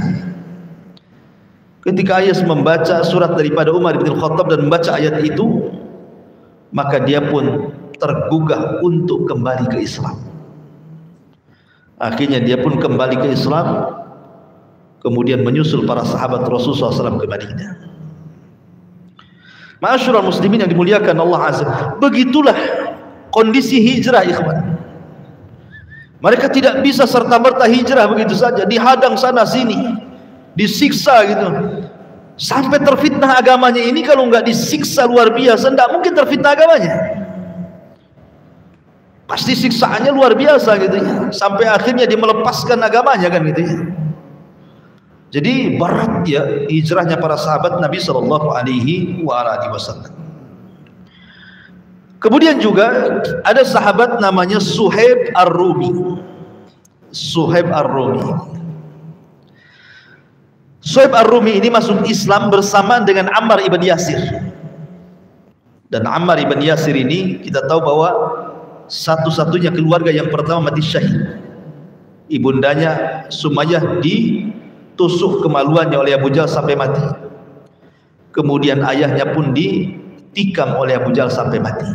[SPEAKER 1] Ketika Ayas membaca surat daripada Umar bin Khattab dan membaca ayat itu, maka dia pun tergugah untuk kembali ke Islam. Akhirnya dia pun kembali ke Islam, kemudian menyusul para sahabat Rasulullah SAW ke Madinah. Ma'asyiral muslimin yang dimuliakan Allah Azza, begitulah kondisi hijrah, ikhwan. Mereka tidak bisa serta-merta hijrah begitu saja, dihadang sana sini, disiksa gitu, sampai terfitnah agamanya. Ini kalau nggak disiksa luar biasa, tidak mungkin terfitnah agamanya. Pasti siksaannya luar biasa gitu ya, sampai akhirnya dia melepaskan agamanya kan gitu ya. Jadi berat ya hijrahnya para sahabat Nabi Shallallahu Alaihi Wasallam. Kemudian juga ada sahabat namanya Suhaib Ar-Rumi. Suhaib Ar-Rumi. Suhaib Ar-Rumi ini masuk Islam bersamaan dengan Ammar ibn Yasir. Dan Ammar ibn Yasir ini kita tahu bahwa satu-satunya keluarga yang pertama mati syahid. Ibundanya Sumayyah ditusuk kemaluannya oleh Abu Jahal sampai mati. Kemudian ayahnya pun ditikam oleh Abu Jahal sampai mati.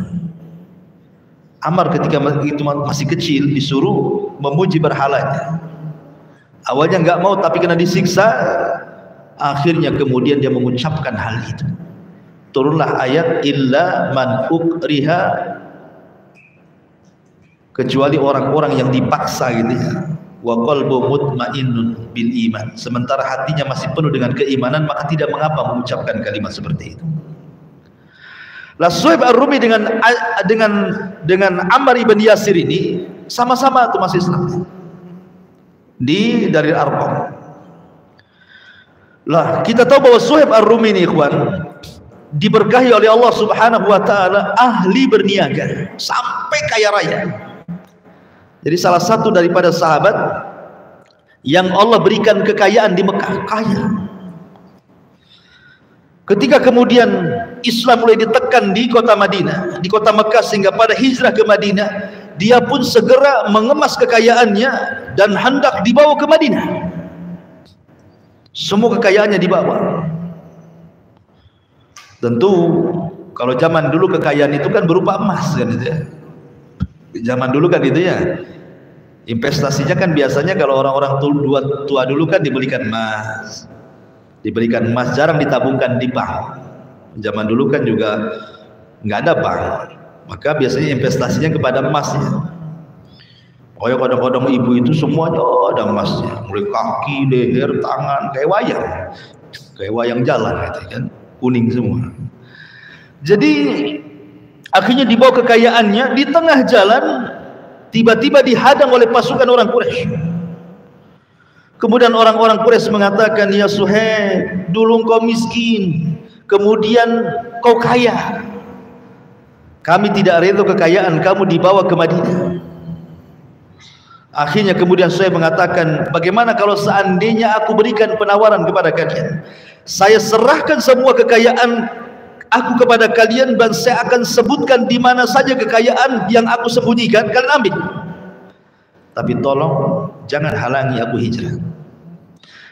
[SPEAKER 1] Ammar ketika itu masih kecil disuruh memuji berhalanya. Awalnya nggak mau, tapi kena disiksa. Akhirnya kemudian dia mengucapkan hal itu. Turunlah ayat illa man ukriha, kecuali orang-orang yang dipaksa gitu ya. Wa qalbu mutmainnun bil iman, sementara hatinya masih penuh dengan keimanan, maka tidak mengapa mengucapkan kalimat seperti itu. Suhaib Ar-Rumi dengan Ammar ibn Yasir ini sama-sama itu masih Islam dari Arqam. Lah kita tahu bahwa Suhaib Ar-Rumi ini ikhwan diberkahi oleh Allah Subhanahu wa taala, ahli berniaga sampai kaya raya. Jadi salah satu daripada sahabat yang Allah berikan kekayaan di Mekah, kaya. Ketika kemudian Islam mulai ditekan di kota Madinah, di kota Mekah, sehingga pada hijrah ke Madinah, dia pun segera mengemas kekayaannya dan hendak dibawa ke Madinah. Semua kekayaannya dibawa. Tentu kalau zaman dulu kekayaan itu kan berupa emas kan itu ya. Zaman dulu kan itu ya. Investasinya kan biasanya kalau orang-orang tua dulu kan dibelikan emas. Diberikan emas, jarang ditabungkan di bank. Zaman dulu kan juga nggak ada bank, maka biasanya investasinya kepada emas ya. Oh ya, kadang-kadang ibu itu semuanya ada emasnya, mulai kaki, leher, tangan, kayak wayang jalan gitu kan, kuning semua. Jadi akhirnya dibawa kekayaannya, di tengah jalan tiba-tiba dihadang oleh pasukan orang Quraisy. Kemudian orang-orang Quraisy mengatakan, ya Suhaib, dulu engkau miskin, kemudian kau kaya. Kami tidak rela kekayaan kamu dibawa ke Madinah. Akhirnya kemudian Suhaib mengatakan, bagaimana kalau seandainya aku berikan penawaran kepada kalian, saya serahkan semua kekayaan aku kepada kalian dan saya akan sebutkan di mana saja kekayaan yang aku sembunyikan, kalian ambil. Tapi tolong jangan halangi aku hijrah.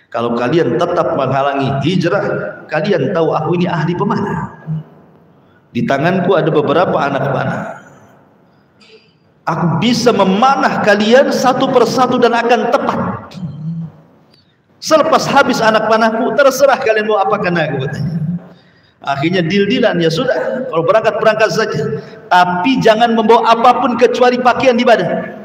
[SPEAKER 1] Kalau kalian tetap menghalangi hijrah, kalian tahu aku ini ahli pemanah. Di tanganku ada beberapa anak panah. Aku bisa memanah kalian satu persatu dan akan tepat. Selepas habis anak panahku, terserah kalian mau apakan aku, katanya. Akhirnya deal-dealan, ya sudah, kalau berangkat saja, tapi jangan membawa apapun kecuali pakaian di badan.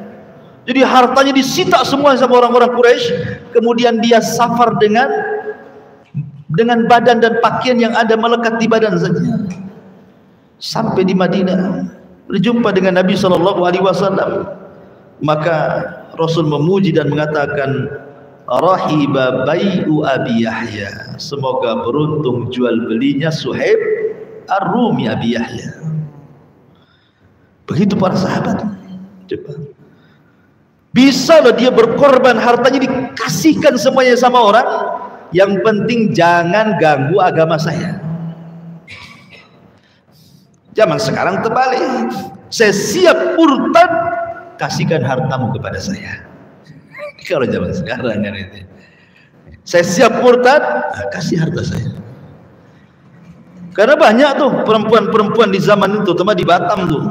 [SPEAKER 1] Jadi hartanya disita semua sama orang-orang Quraisy. Kemudian dia safar dengan badan dan pakaian yang ada melekat di badan saja. Sampai di Madinah berjumpa dengan Nabi SAW. Maka Rasul memuji dan mengatakan, rahiba bai'u Abi Yahya, semoga beruntung jual belinya Suhaib Ar-Rumi Abi Yahya. Begitu para sahabat. Coba, bisa loh dia berkorban, hartanya dikasihkan semuanya sama orang. Yang penting jangan ganggu agama saya. Zaman sekarang terbalik, saya siap murtad, kasihkan hartamu kepada saya. Kalau zaman sekarang kan itu, saya siap murtad, kasih harta saya. Karena banyak tuh perempuan-perempuan di zaman itu, terutama di Batam tuh,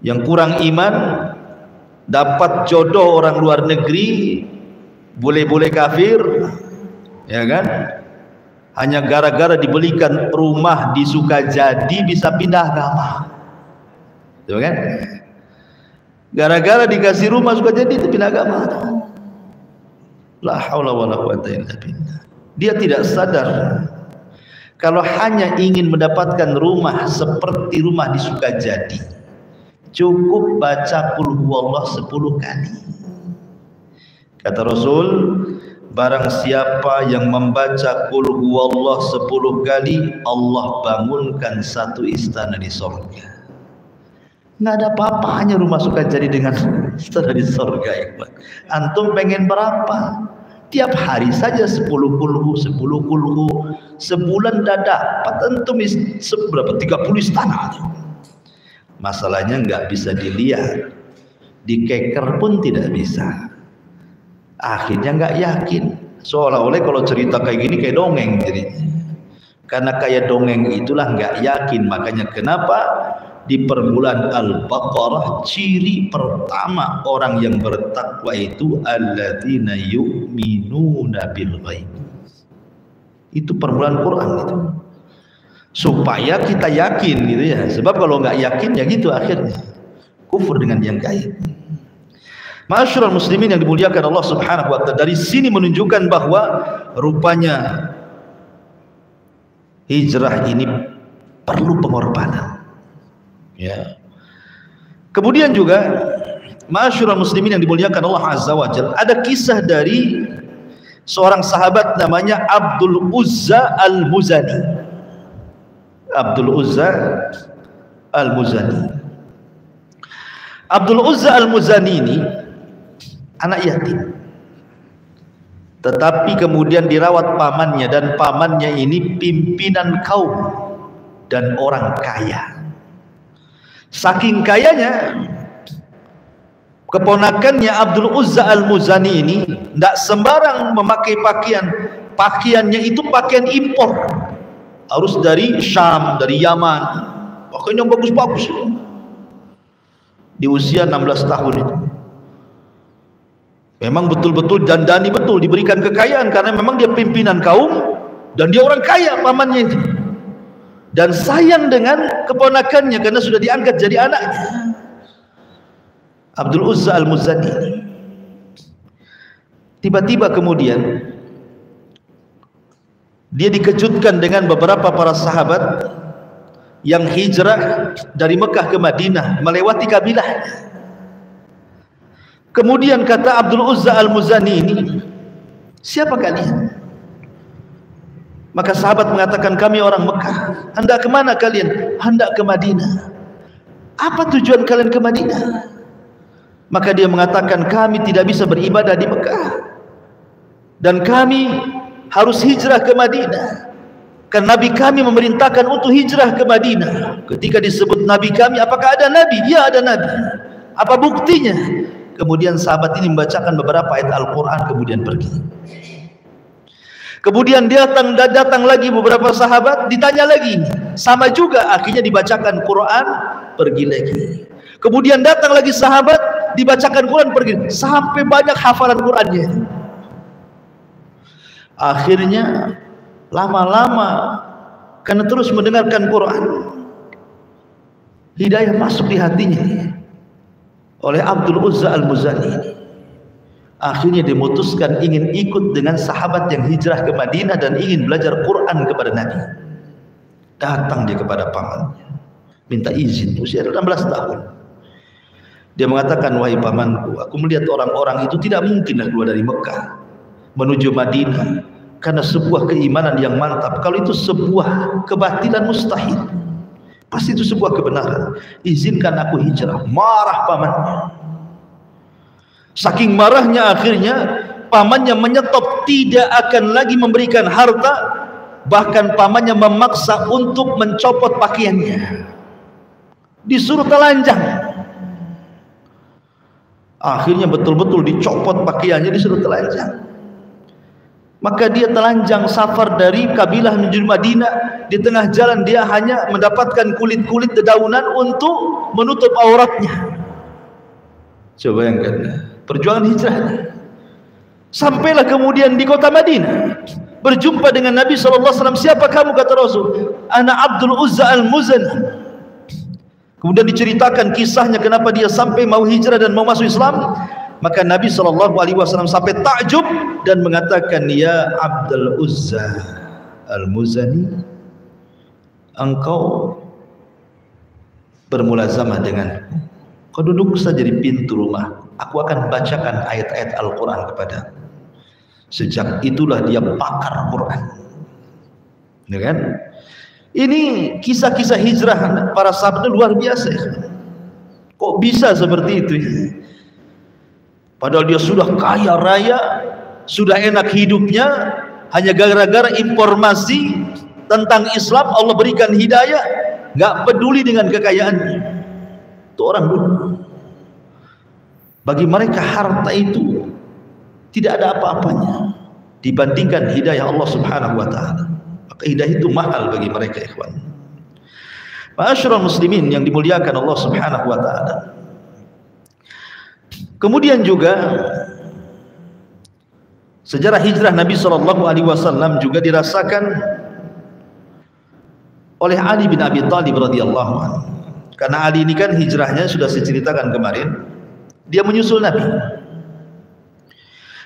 [SPEAKER 1] yang kurang iman, dapat jodoh orang luar negeri, boleh-boleh kafir, ya kan? Hanya gara-gara dibelikan rumah di Sukajadi bisa pindah agama, tuh kan? Gara-gara dikasih rumah Sukajadi itu pindah agama. La haula wala quwata illa billah. Dia tidak sadar kalau hanya ingin mendapatkan rumah seperti rumah di Sukajadi, cukup baca qul huwallah 10 kali. Kata Rasul, barang siapa yang membaca qul huwallah 10 kali, Allah bangunkan satu istana di surga. Nggak ada apa-apanya rumah Sukajadi dengan istana di surga ya. Antum pengen berapa? Tiap hari saja 10 kulhu, 10 kulhu, sebulan dah dapat antum berapa? 30 istana. Masalahnya nggak bisa dilihat, dikeker pun tidak bisa. Akhirnya nggak yakin, seolah-olah kalau cerita kayak gini kayak dongeng jadinya. Karena kayak dongeng itulah nggak yakin. Makanya kenapa di permulaan Al-Baqarah ciri pertama orang yang bertakwa itu alladzina yu'minuna bil ghaib. Itu permulaan Quran itu. Supaya kita yakin gitu ya. Sebab kalau nggak yakin ya gitu akhirnya kufur dengan yang gaib. Ma'asyiral muslimin yang dimuliakan Allah Subhanahu wa taala, dari sini menunjukkan bahwa rupanya hijrah ini perlu pengorbanan. Ya. Kemudian juga ma'asyiral muslimin yang dimuliakan Allah Azza wa Jalla, ada kisah dari seorang sahabat namanya Abdul Uzza Al-Muzani. Abdul Uzza Al-Muzani. Abdul Uzza Al-Muzani ini anak yatim, tetapi kemudian dirawat pamannya, dan pamannya ini pimpinan kaum dan orang kaya. Saking kayanya, keponakannya Abdul Uzza Al-Muzani ini tidak sembarang memakai pakaian. Pakaiannya itu pakaian impor, harus dari Syam, dari Yaman, pakaian yang bagus-bagus. Di usia 16 tahun itu memang betul-betul dandani betul, diberikan kekayaan karena memang dia pimpinan kaum dan dia orang kaya pamannya itu. Dan sayang dengan keponakannya karena sudah diangkat jadi anaknya. Abdul Uzza Al-Muzani. Tiba-tiba kemudian dia dikejutkan dengan beberapa para sahabat yang hijrah dari Mekah ke Madinah melewati kabilahnya. Kemudian kata Abdul Uzza Al-Muzani ini, siapa kalian? Maka sahabat mengatakan, kami orang Mekah. Hendak kemana kalian? Hendak ke Madinah. Apa tujuan kalian ke Madinah? Maka dia mengatakan, kami tidak bisa beribadah di Mekah dan kami harus hijrah ke Madinah. Karena Nabi kami memerintahkan untuk hijrah ke Madinah. Ketika disebut Nabi kami, apakah ada Nabi? Ya, ada Nabi. Apa buktinya? Kemudian sahabat ini membacakan beberapa ayat Al-Quran, kemudian pergi. Kemudian datang lagi beberapa sahabat, ditanya lagi, sama juga, akhirnya dibacakan Quran, pergi lagi. Kemudian datang lagi sahabat, dibacakan Quran, pergi. Sampai banyak hafalan Qurannya. Akhirnya lama-lama karena terus mendengarkan Quran, hidayah masuk di hatinya oleh Abdul Uzza Al-Muzani. Akhirnya dimutuskan ingin ikut dengan sahabat yang hijrah ke Madinah dan ingin belajar Quran kepada Nabi. Datang dia kepada pamannya, minta izin, usia 16 tahun. Dia mengatakan, wahai pamanku, aku melihat orang-orang itu tidak mungkinlah keluar dari Mekah menuju Madinah karena sebuah keimanan yang mantap. Kalau itu sebuah kebatilan mustahil, pasti itu sebuah kebenaran. Izinkan aku hijrah. Marah pamannya. Saking marahnya akhirnya pamannya menyetop, tidak akan lagi memberikan harta. Bahkan pamannya memaksa untuk mencopot pakaiannya, disuruh telanjang. Akhirnya betul-betul dicopot pakaiannya, disuruh telanjang. Maka dia telanjang safar dari kabilah menuju Madinah. Di tengah jalan dia hanya mendapatkan kulit-kulit dedaunan untuk menutup auratnya. Coba bayangkan perjuangan hijrahnya. Sampailah kemudian di kota Madinah, berjumpa dengan Nabi SAW. Siapa kamu? Kata Rasul, ana Abdul Uzza Al-Muzani. Kemudian diceritakan kisahnya kenapa dia sampai mau hijrah dan mau masuk Islam. Maka Nabi SAW sampai takjub dan mengatakan, ya Abdul Uzza Al-Muzani, engkau bermulazamah denganku. Kau duduk saja di pintu rumah, aku akan bacakan ayat-ayat Al-Quran kepadamu. Sejak itulah dia pakar Quran. Ya kan? Ini kisah-kisah hijrah para sahabat luar biasa. Kok bisa seperti itu? Padahal dia sudah kaya raya, sudah enak hidupnya, hanya gara-gara informasi tentang Islam Allah berikan hidayah, nggak peduli dengan kekayaannya. Itu orang dulu. Bagi mereka harta itu tidak ada apa-apanya dibandingkan hidayah Allah Subhanahu wa taala. Kaidah itu mahal bagi mereka, ikhwan. Ma'asyiral muslimin yang dimuliakan Allah Subhanahu wa taala. Kemudian juga sejarah hijrah Nabi sallallahu alaihi wasallam juga dirasakan oleh Ali bin Abi Thalib radhiyallahu anhu. Karena Ali ini kan hijrahnya sudah saya ceritakan kemarin, dia menyusul Nabi.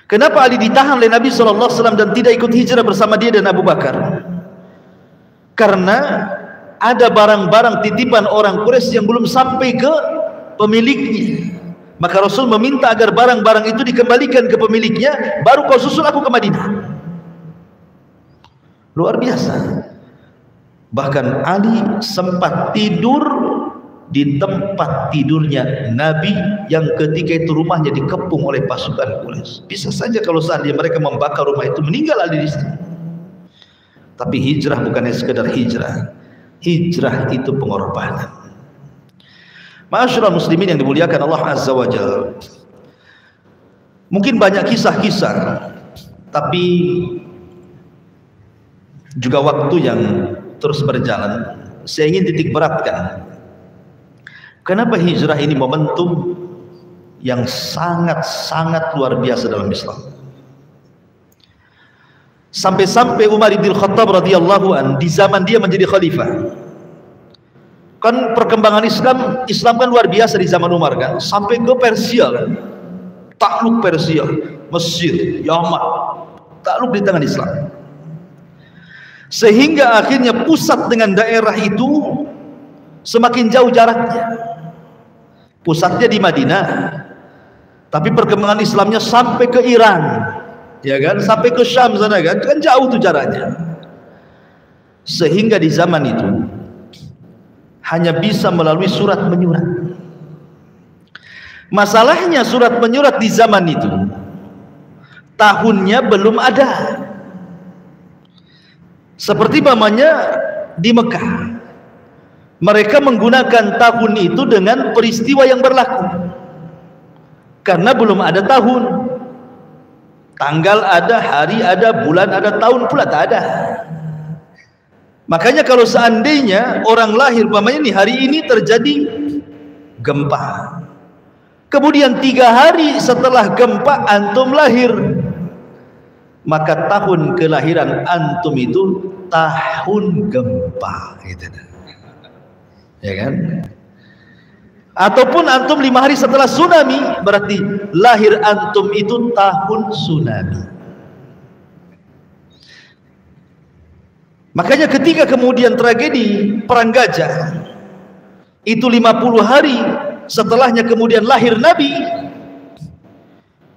[SPEAKER 1] Kenapa Ali ditahan oleh Nabi sallallahu alaihi wasallam dan tidak ikut hijrah bersama dia dan Abu Bakar? Karena ada barang-barang titipan orang Quraisy yang belum sampai ke pemiliknya. Maka Rasul meminta agar barang-barang itu dikembalikan ke pemiliknya, baru kau susul aku ke Madinah. Luar biasa. Bahkan Ali sempat tidur di tempat tidurnya Nabi yang ketika itu rumahnya dikepung oleh pasukan Quraisy. Bisa saja kalau seandainya mereka membakar rumah itu, meninggal Ali di situ. Tapi hijrah bukannya sekedar hijrah. Hijrah itu pengorbanan. Ma'asyiral muslimin yang dimuliakan Allah Azza wa Jalla. Mungkin banyak kisah-kisah, tapi juga waktu yang terus berjalan. Saya ingin titik beratkan, kenapa hijrah ini momentum yang sangat-sangat luar biasa dalam Islam. Sampai-sampai Umar bin Khattab radhiyallahu an di zaman dia menjadi khalifah. Kan perkembangan Islam kan luar biasa di zaman Umar kan, sampai ke Persia kan. Takluk Persia, Mesir, Yaman, takluk di tangan Islam. Sehingga akhirnya pusat dengan daerah itu semakin jauh jaraknya. Pusatnya di Madinah, tapi perkembangan Islamnya sampai ke Iran. Ya kan, sampai ke Syam sana kan jauh tuh jaraknya. Sehingga di zaman itu hanya bisa melalui surat menyurat. Masalahnya surat menyurat di zaman itu tahunnya belum ada. Seperti namanya di Mekah, mereka menggunakan tahun itu dengan peristiwa yang berlaku. Karena belum ada tahun. Tanggal ada, hari ada, bulan ada, tahun pula tak ada. Makanya kalau seandainya orang lahir, umpamanya nih hari ini terjadi gempa, kemudian 3 hari setelah gempa antum lahir, maka tahun kelahiran antum itu tahun gempa, gitu. Ya kan? Ataupun antum 5 hari setelah tsunami, berarti lahir antum itu tahun tsunami. Makanya ketika kemudian tragedi Perang Gajah itu 50 hari setelahnya kemudian lahir Nabi,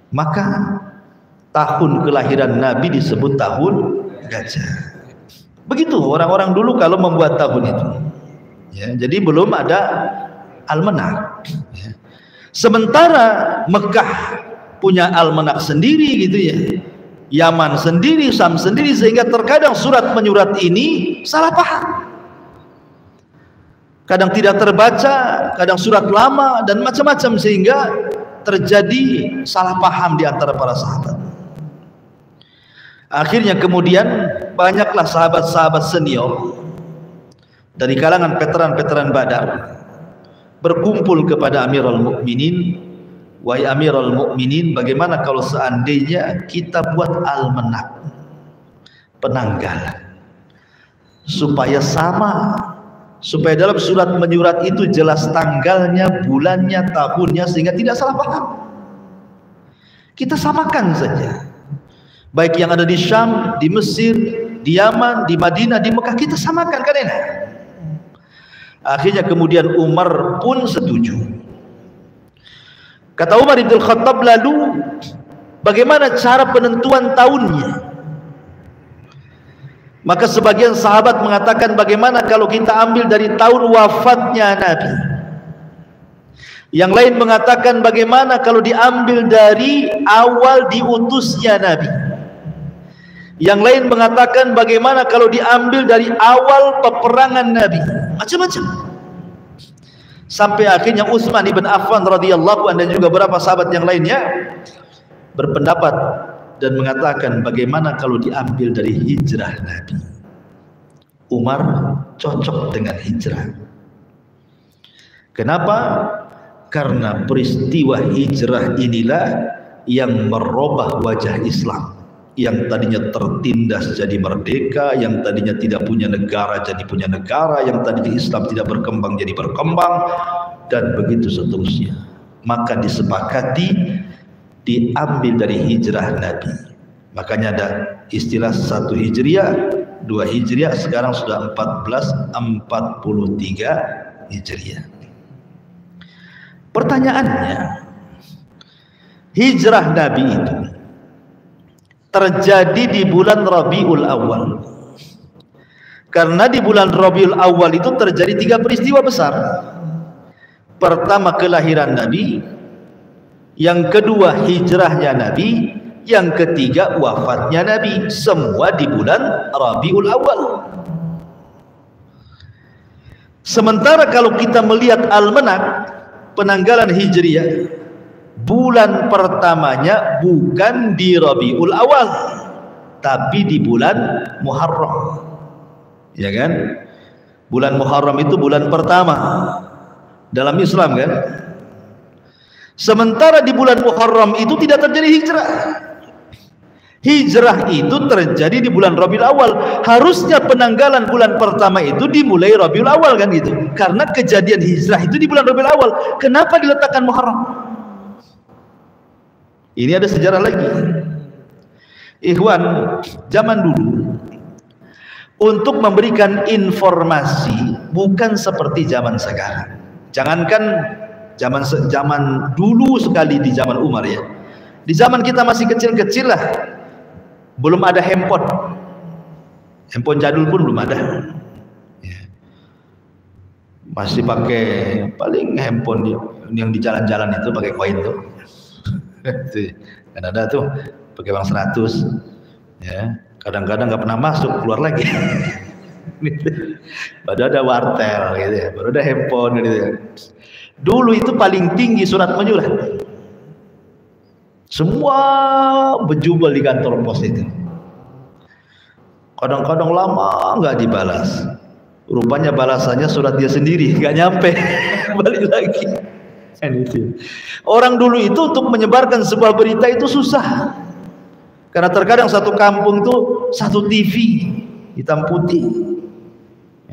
[SPEAKER 1] maka tahun kelahiran Nabi disebut tahun Gajah. Begitu orang-orang dulu kalau membuat tahun itu. Ya, jadi belum ada almanak. Ya. Sementara Mekah punya almanak sendiri gitu ya, Yaman sendiri, Syam sendiri, sehingga terkadang surat menyurat ini salah paham. Kadang tidak terbaca, kadang surat lama dan macam-macam, sehingga terjadi salah paham di antara para sahabat. Akhirnya kemudian banyaklah sahabat-sahabat senior dari kalangan veteran-veteran Badar berkumpul kepada Amirul Mukminin, wahai Amirul Mukminin, bagaimana kalau seandainya kita buat almanak, penanggalan, supaya sama, supaya dalam surat menyurat itu jelas tanggalnya, bulannya, tahunnya, sehingga tidak salah paham. Kita samakan saja, baik yang ada di Syam, di Mesir, di Yaman, di Madinah, di Mekah, kita samakan kan enak. Akhirnya kemudian Umar pun setuju. Kata Umar bin Khattab, lalu bagaimana cara penentuan tahunnya? Maka sebagian sahabat mengatakan, bagaimana kalau kita ambil dari tahun wafatnya Nabi? Yang lain mengatakan, bagaimana kalau diambil dari awal diutusnya Nabi? Yang lain mengatakan, bagaimana kalau diambil dari awal peperangan Nabi? Macam-macam. Sampai akhirnya Utsman ibn Affan radhiyallahu anhu dan juga beberapa sahabat yang lainnya berpendapat dan mengatakan, bagaimana kalau diambil dari hijrah Nabi? Umar cocok dengan hijrah. Kenapa? Karena peristiwa hijrah inilah yang merubah wajah Islam, yang tadinya tertindas jadi merdeka, yang tadinya tidak punya negara jadi punya negara, yang tadinya Islam tidak berkembang jadi berkembang, dan begitu seterusnya. Maka disepakati diambil dari hijrah Nabi. Makanya ada istilah 1 Hijriah, 2 Hijriah, sekarang sudah 1443 Hijriah. Pertanyaannya, hijrah Nabi itu terjadi di bulan Rabiul Awal. Karena di bulan Rabiul Awal itu terjadi 3 peristiwa besar. Pertama, kelahiran Nabi, yang kedua hijrahnya Nabi, yang ketiga wafatnya Nabi. Semua di bulan Rabiul Awal. Sementara kalau kita melihat almanak penanggalan Hijriah, bulan pertamanya bukan di Rabiul Awal, tapi di bulan Muharram. Ya kan? Bulan Muharram itu bulan pertama dalam Islam kan? Sementara di bulan Muharram itu tidak terjadi hijrah. Hijrah itu terjadi di bulan Rabiul Awal. Harusnya penanggalan bulan pertama itu dimulai Rabiul Awal kan gitu. Karena kejadian hijrah itu di bulan Rabiul Awal. Kenapa diletakkan Muharram? Ini ada sejarah lagi. Ikhwan, zaman dulu untuk memberikan informasi bukan seperti zaman sekarang. Jangankan zaman dulu sekali, di zaman Umar ya. Di zaman kita masih kecil-kecil lah, belum ada handphone. Handphone jadul pun belum ada. Ya. Masih pakai paling handphone yang di jalan-jalan itu pakai koin tuh. Kan ada tuh pakai uang 100. Ya, kadang-kadang nggak pernah masuk, keluar lagi. Baru ada wartel gitu ya, baru ada handphone gitu ya. Dulu itu paling tinggi surat menyurat. Semua berjubel di kantor pos itu. Kadang-kadang lama nggak dibalas. Rupanya balasannya surat dia sendiri, nggak nyampe. Balik lagi. Orang dulu itu untuk menyebarkan sebuah berita itu susah. Karena terkadang satu kampung tuh satu TV hitam putih.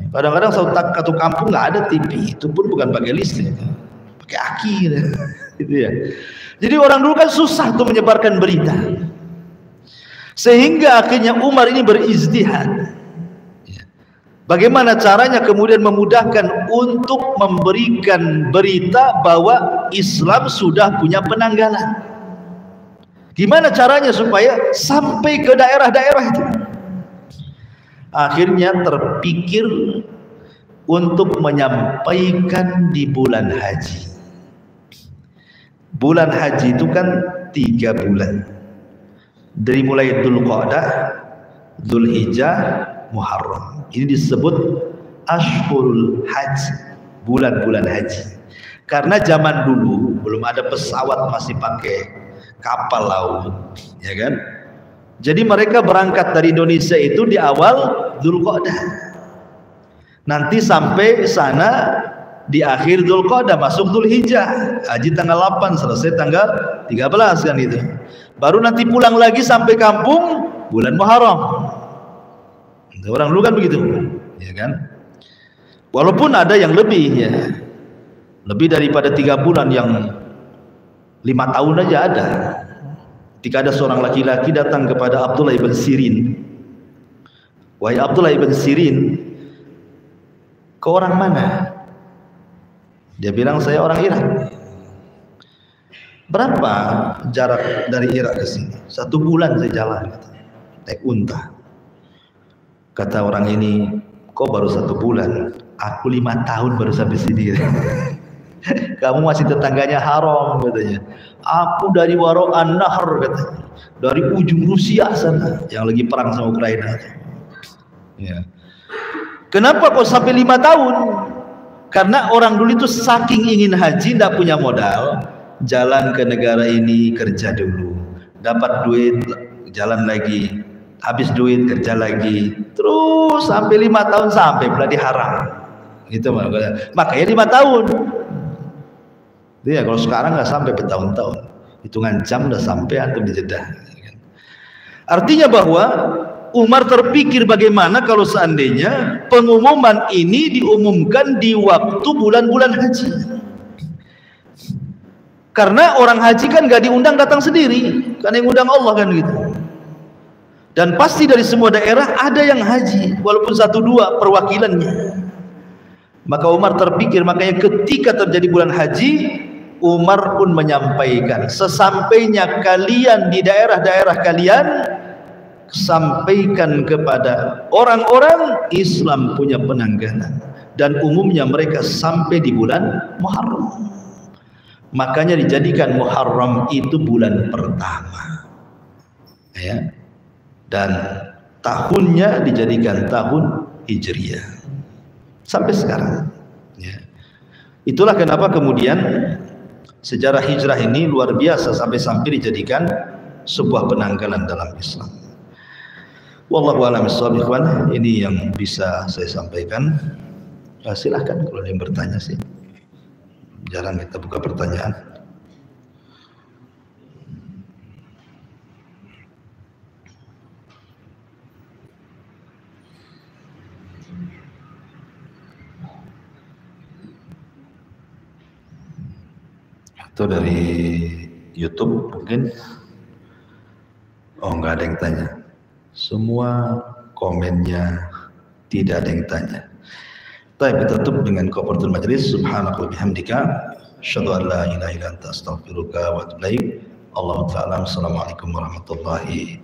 [SPEAKER 1] Kadang-kadang satu kampung nggak ada TV, itu pun bukan pakai listrik, pakai aki gitu ya. Jadi orang dulu kan susah tuh menyebarkan berita, sehingga akhirnya Umar ini berijtihad. Bagaimana caranya kemudian memudahkan untuk memberikan berita bahwa Islam sudah punya penanggalan. Gimana caranya supaya sampai ke daerah-daerah itu? Akhirnya terpikir untuk menyampaikan di bulan haji. Bulan haji itu kan 3 bulan. Dari mulai Dzulqa'dah, Dzulhijjah, Muharram. Ini disebut Ashhurul Hajj, bulan-bulan haji. Karena zaman dulu belum ada pesawat, masih pakai kapal laut, ya kan? Jadi mereka berangkat dari Indonesia itu di awal Dzulqa'dah. Nanti sampai sana di akhir Dzulqa'dah, masuk Dzulhijjah. Haji tanggal 8, selesai tanggal 13 kan itu. Baru nanti pulang lagi sampai kampung bulan Muharram. Orang dulu kan begitu, ya kan? Walaupun ada yang lebih ya. Lebih daripada 3 bulan, yang 5 tahun aja ada. Ketika ada seorang laki-laki datang kepada Abdullah ibn Sirin. Wahai Abdullah ibn Sirin, kau orang mana? Dia bilang, saya orang Irak. Berapa jarak dari Irak ke sini? 1 bulan saya jalan, naik unta. Kata orang ini, kau baru 1 bulan, aku 5 tahun baru sampai sini. Kamu masih tetangganya haram katanya. Aku dari Waro'an Nahar katanya, dari ujung Rusia sana yang lagi perang sama Ukraina. Ya. Kenapa kok sampai 5 tahun? Karena orang dulu itu saking ingin haji, tidak punya modal, jalan ke negara ini kerja dulu, dapat duit, jalan lagi habis duit kerja lagi, terus sampai 5 tahun sampai berarti haram. Itu makanya 5 tahun. Iya, kalau sekarang nggak sampai bertahun-tahun, hitungan jam udah sampai antum di Jeddah. Artinya bahwa Umar terpikir bagaimana kalau seandainya pengumuman ini diumumkan di waktu bulan-bulan haji. Karena orang haji kan gak diundang datang sendiri, karena yang undang Allah kan gitu. Dan pasti dari semua daerah ada yang haji, walaupun 1-2 perwakilannya. Maka Umar terpikir, makanya ketika terjadi bulan haji, Umar pun menyampaikan, sesampainya kalian di daerah-daerah kalian, sampaikan kepada orang-orang Islam punya penanggalan, dan umumnya mereka sampai di bulan Muharram. Makanya dijadikan Muharram itu bulan pertama, ya, dan tahunnya dijadikan tahun Hijriyah sampai sekarang, ya. Itulah kenapa kemudian sejarah hijrah ini luar biasa sampai dijadikan sebuah penanggalan dalam Islam. Wallahu a'lam bishawab. Ikhwan, ini yang bisa saya sampaikan. Silahkan kalau ada yang bertanya sih. Jarang kita buka pertanyaan. Atau dari YouTube mungkin. Oh, nggak ada yang tanya. Semua komennya tidak ada yang tanya. Baik, kita tutup dengan kafaaratul majelis. Subhanaka wa bihamdika, asyhadu an la ilaha illa anta, astaghfiruka wa atubu ilaik. Allahu ta'ala. Assalamualaikum warahmatullahi